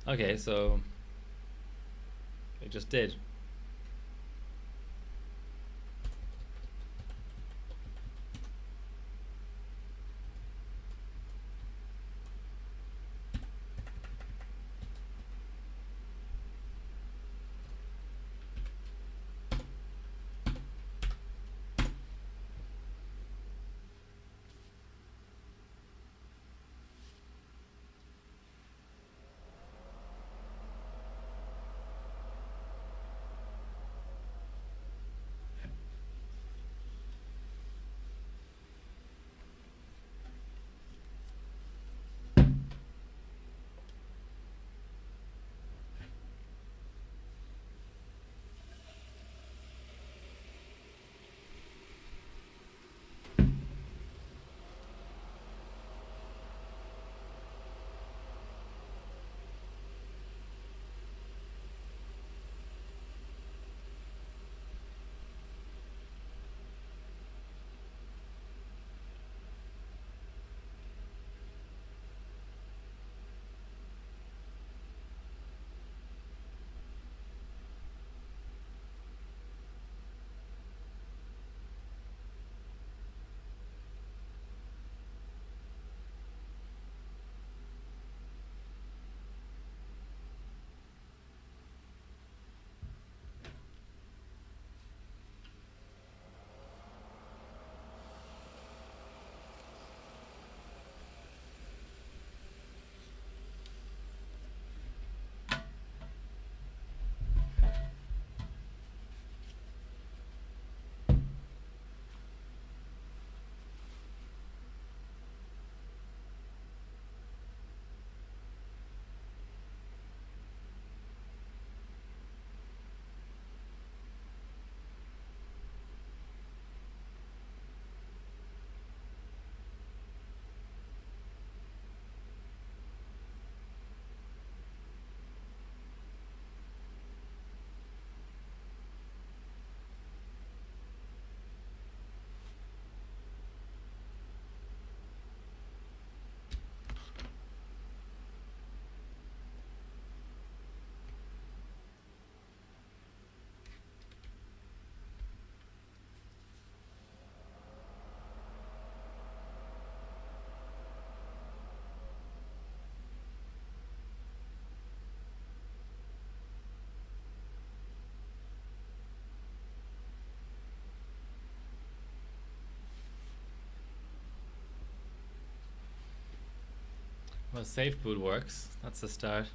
Okay, so it just did. Well, safe boot works. That's a start.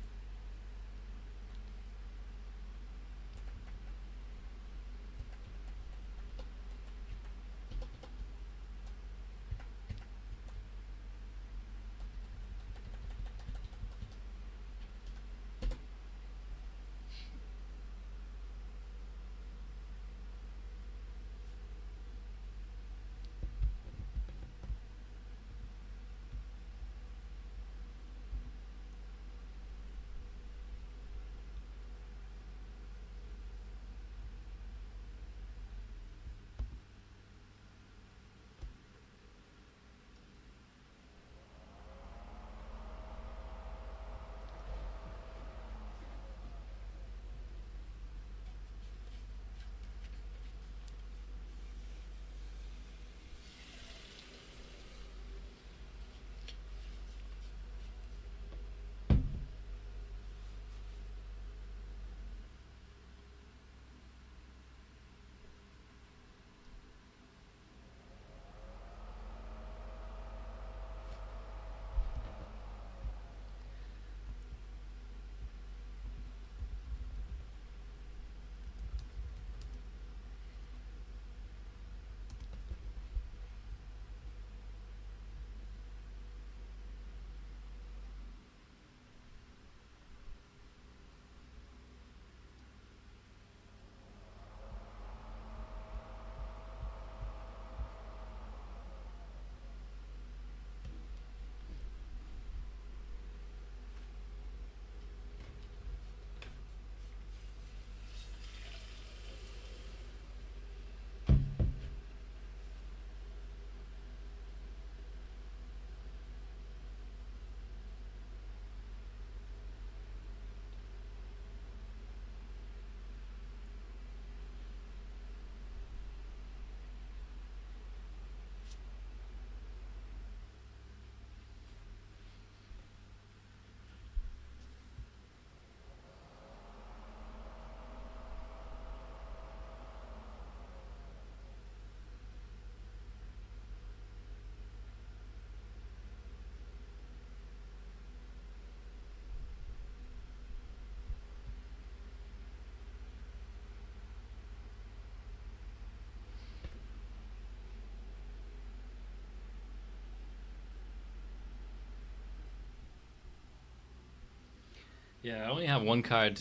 Yeah, I only have one card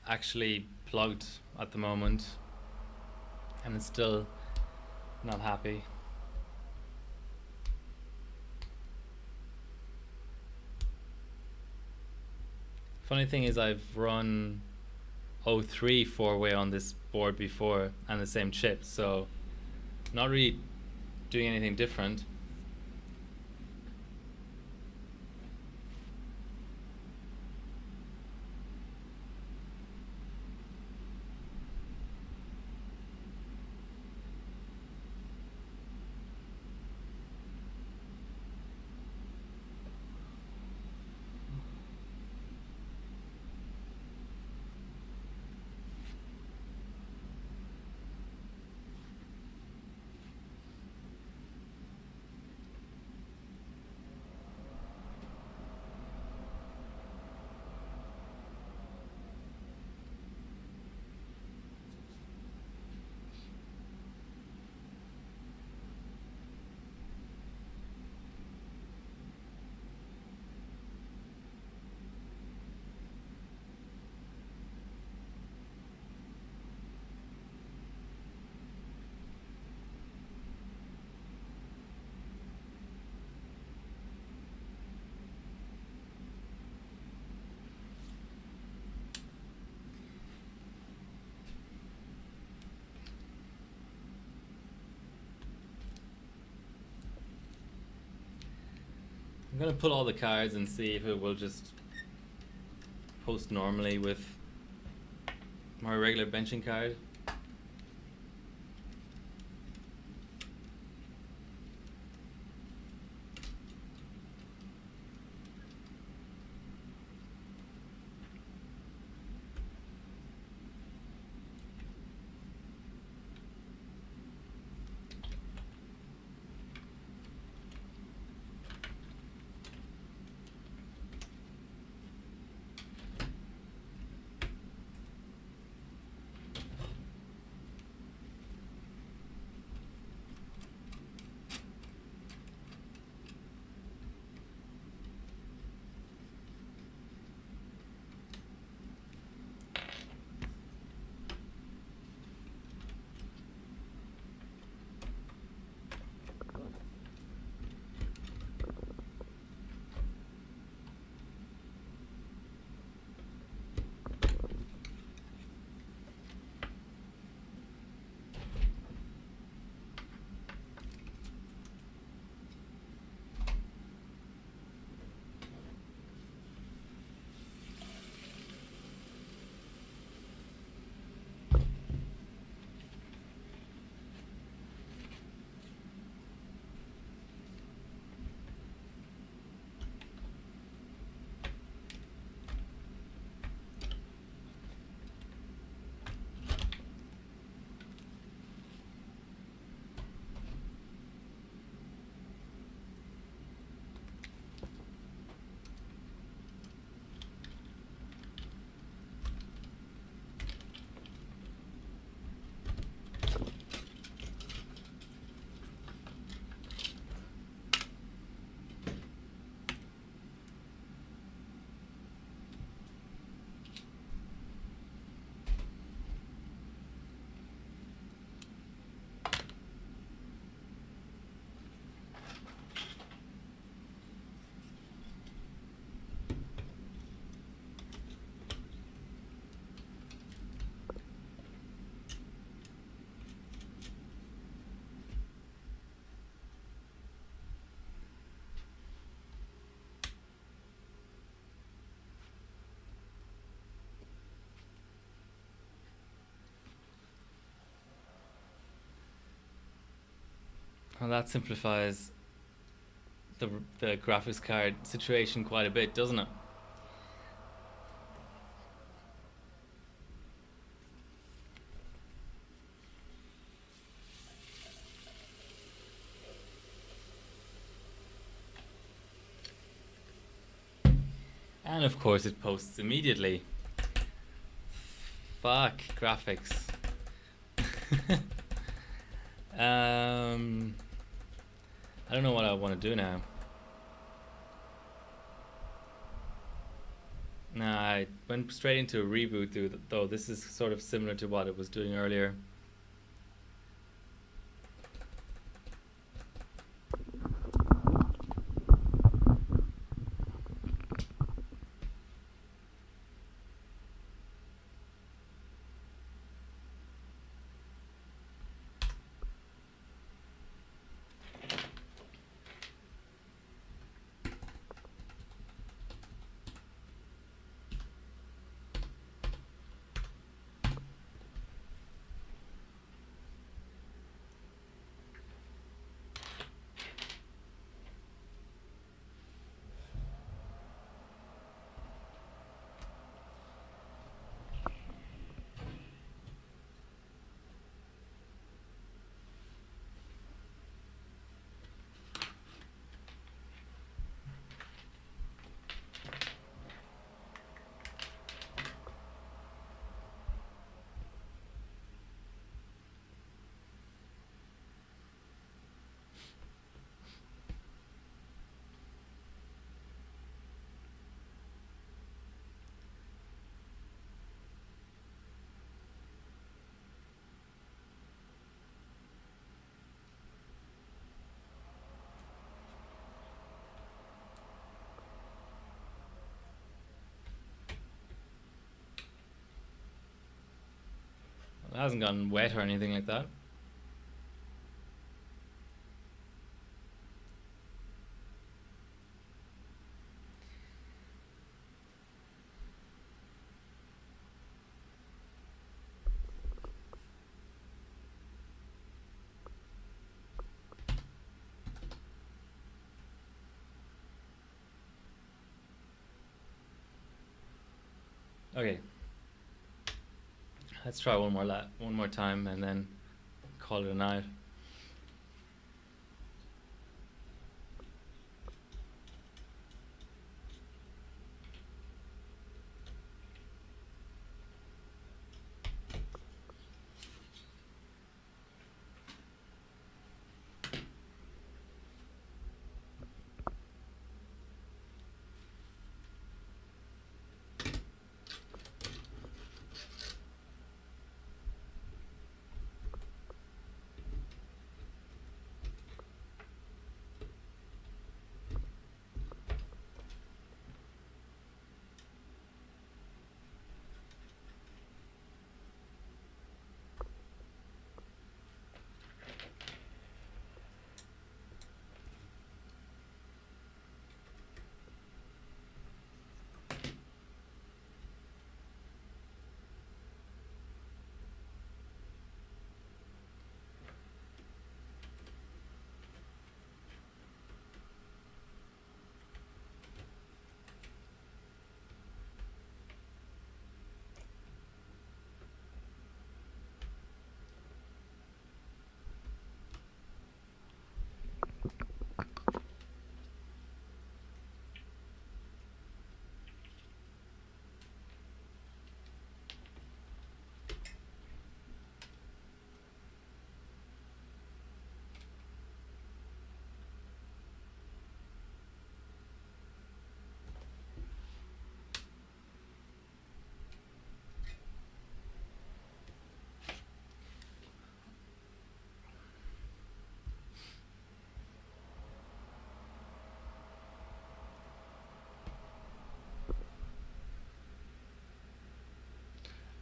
actually plugged at the moment, and it's still not happy. Funny thing is, I've run 03 four-way on this board before and the same chip, so not really doing anything different. I'm gonna pull all the cards and see if it will just post normally with my regular benching card. Well, that simplifies the the graphics card situation quite a bit, doesn't it? And of course it posts immediately. Fuck graphics. I don't know what I want to do now. Nah, I went straight into a reboot, though. This is sort of similar to what it was doing earlier. It hasn't gotten wet or anything like that. Okay, let's try one more time, and then call it a night.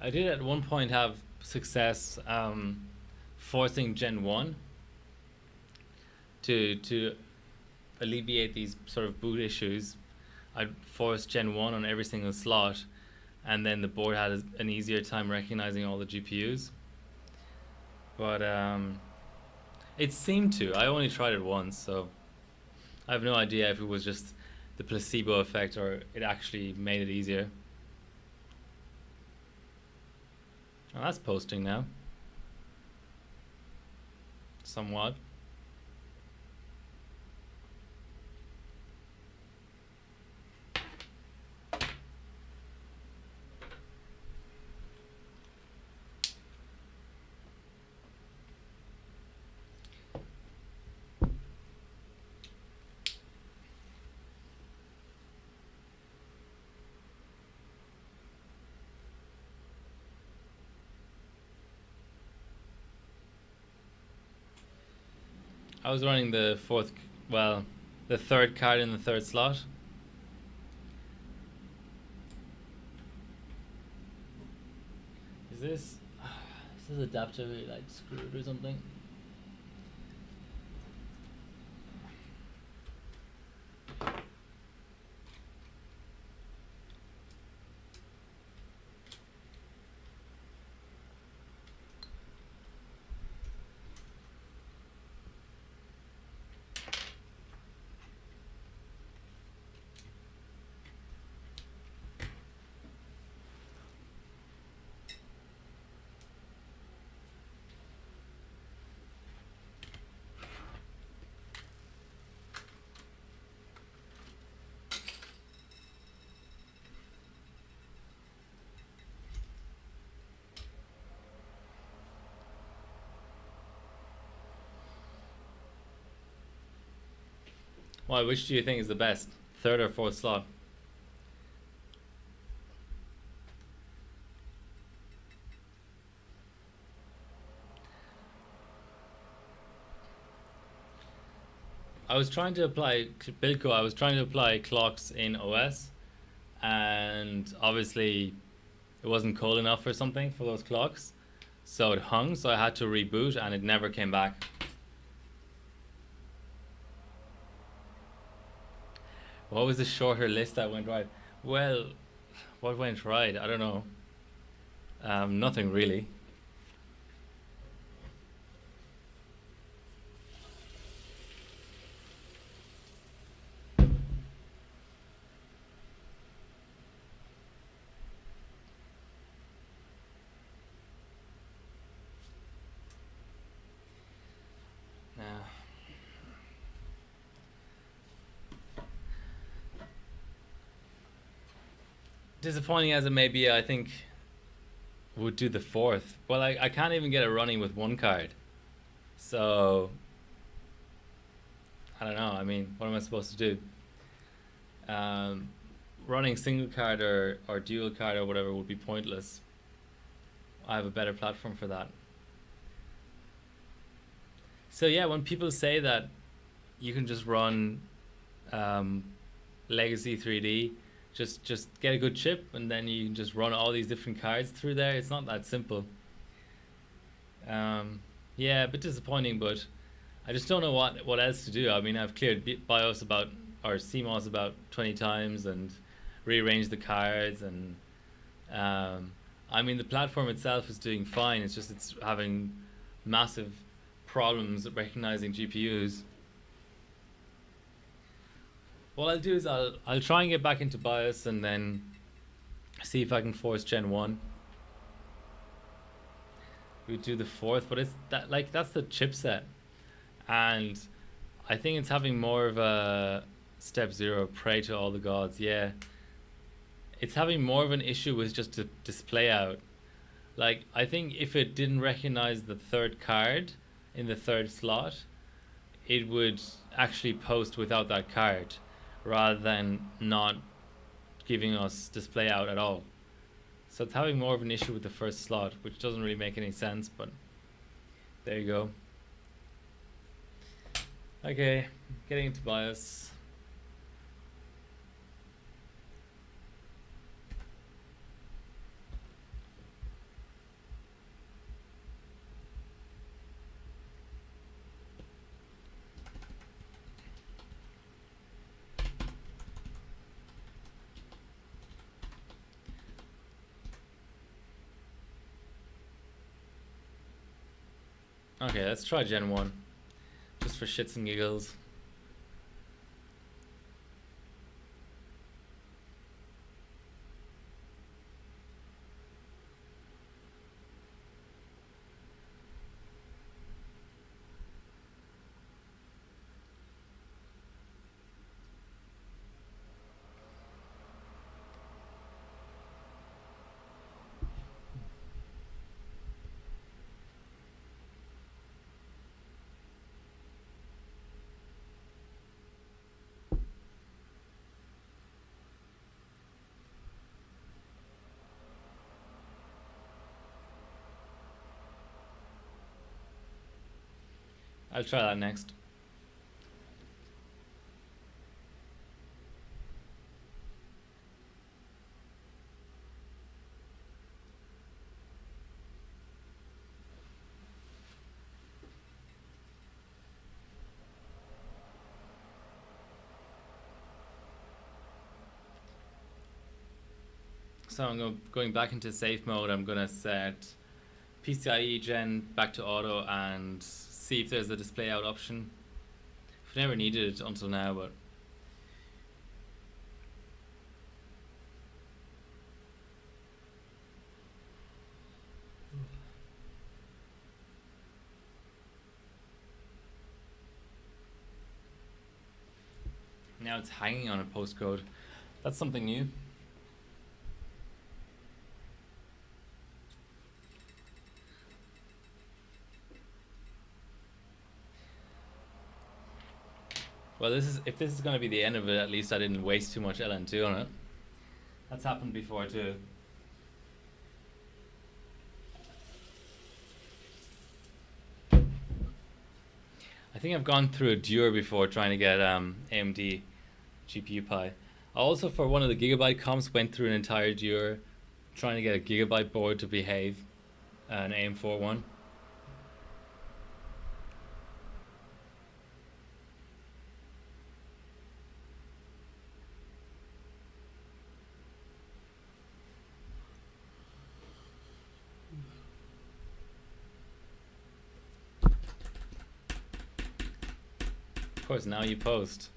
I did at one point have success forcing Gen 1 to alleviate these sort of boot issues. I'd force Gen 1 on every single slot, and then the board had an easier time recognizing all the GPUs. But it seemed to. I only tried it once, so I have no idea if it was just the placebo effect or it actually made it easier. Oh, that's posting now. Somewhat. I was running the well, the third card in the third slot. Is this adapter like screwed or something? Why? Which do you think is the best, third or fourth slot? I was trying to apply Bilco. I was trying to apply clocks in OS, and obviously it wasn't cold enough or something for those clocks, so it hung. So I had to reboot, and it never came back. What was the shorter list that went right? Well, what went right? I don't know. Nothing really. Yeah. Disappointing as it may be, I think would do the fourth. Well, I can't even get it running with one card. So, I don't know. I mean, what am I supposed to do? Running single card or dual card or whatever would be pointless. I have a better platform for that. So yeah, when people say that you can just run Legacy 3D, just get a good chip and then you can just run all these different cards through there. It's not that simple. Yeah, a bit disappointing, but I just don't know what else to do. I mean, I've cleared BIOS about or CMOS about 20 times and rearranged the cards, and I mean the platform itself is doing fine. It's just it's having massive problems at recognizing GPUs. What I'll do is I'll try and get back into BIOS and then see if I can force Gen 1. We do the fourth, but it's that like that's the chipset, and I think it's having more of a step zero. Pray to all the gods. Yeah, it's having more of an issue with just the display out. Like I think if it didn't recognize the third card in the third slot, it would actually post without that card, rather than not giving us display out at all. So it's having more of an issue with the first slot, which doesn't really make any sense, but there you go. Okay, getting into BIOS. Okay, let's try Gen 1. Just for shits and giggles. I'll try that next. So I'm going back into safe mode. I'm gonna set PCIe gen back to auto and see if there's a display out option. I've never needed it until now, but now it's hanging on a postcode. That's something new. Well, if this is going to be the end of it, at least I didn't waste too much LN2 on it. That's happened before too. I think I've gone through a Dure before trying to get AMD GPU Pi. I also, for one of the Gigabyte comps, went through an entire Dure trying to get a Gigabyte board to behave, an AM4 one. Of course, now you post.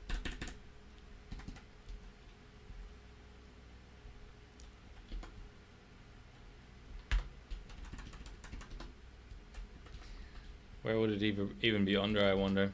Where would it even be under, I wonder?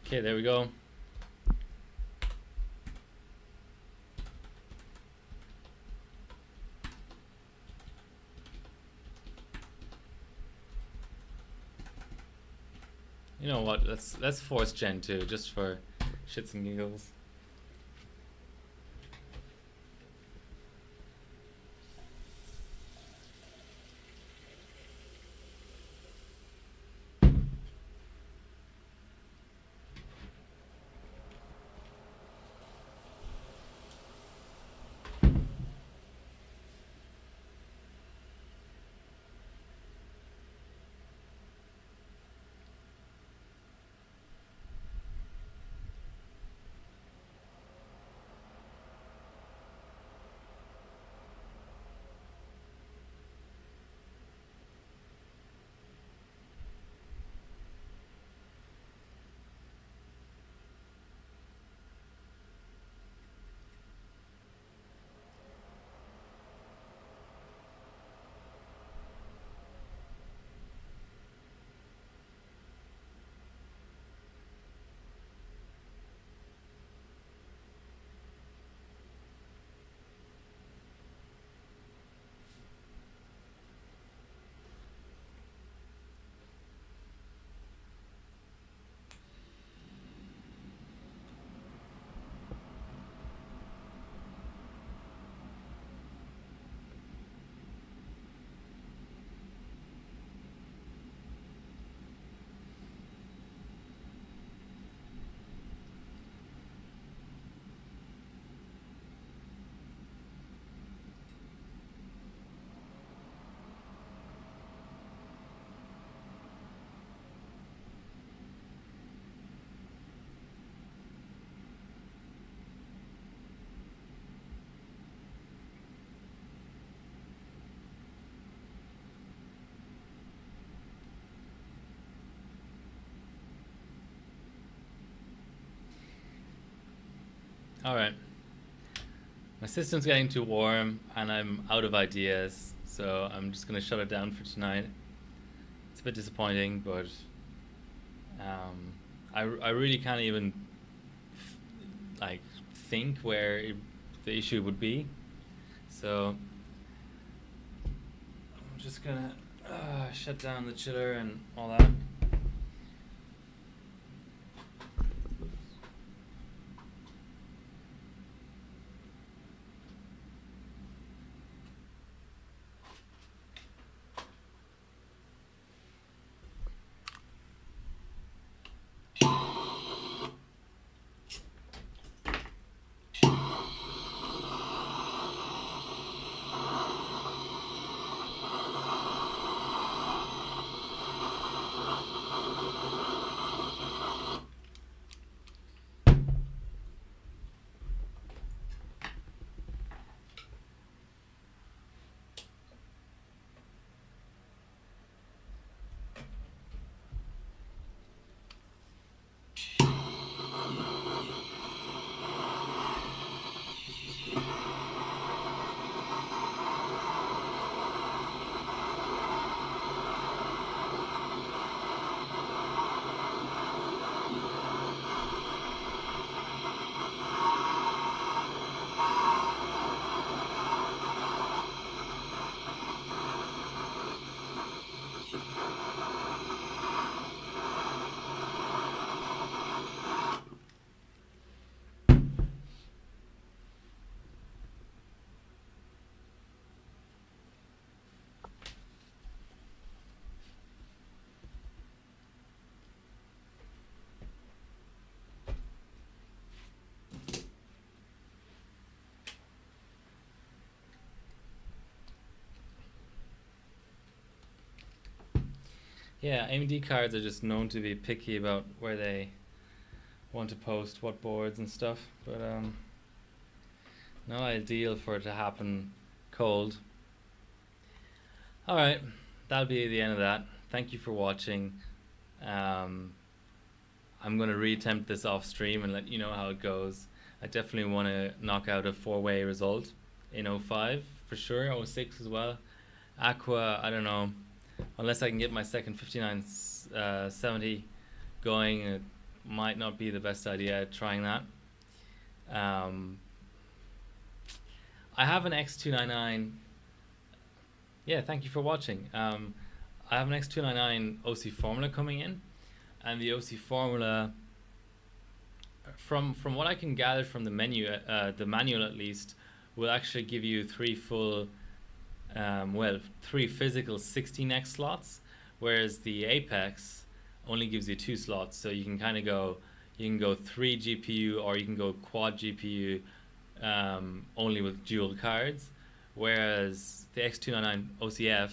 Okay, there we go. You know what? Let's force Gen 2 just for shits and giggles. Alright. My system's getting too warm and I'm out of ideas, so I'm just gonna shut it down for tonight. It's a bit disappointing, but I really can't even like think where the issue would be. So I'm just gonna shut down the chiller and all that. Yeah, AMD cards are just known to be picky about where they want to post what boards and stuff, but not ideal for it to happen cold. Alright, that'll be the end of that. Thank you for watching. I'm going to reattempt this off stream and let you know how it goes. I definitely want to knock out a 4-way result in 05 for sure, 06 as well. Aqua, I don't know. Unless I can get my second 5970 going, it might not be the best idea trying that. I have an X299. Yeah, thank you for watching. I have an X299 OC formula coming in, and the OC formula, from what I can gather from the menu, the manual at least, will actually give you 3 full, 3 physical 16x slots, whereas the Apex only gives you 2 slots. So you can kind of go, you can go 3 GPU or you can go quad GPU, only with dual cards, whereas the X299 OCF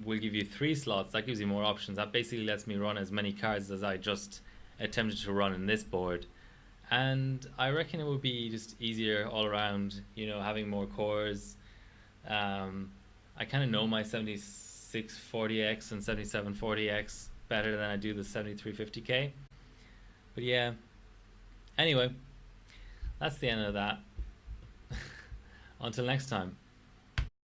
will give you 3 slots. That gives you more options. That basically lets me run as many cards as I just attempted to run in this board, and I reckon it would be just easier all around, you know, having more cores. I kind of know my 7640X and 7740X better than I do the 7350K, but yeah, anyway, that's the end of that. Until next time.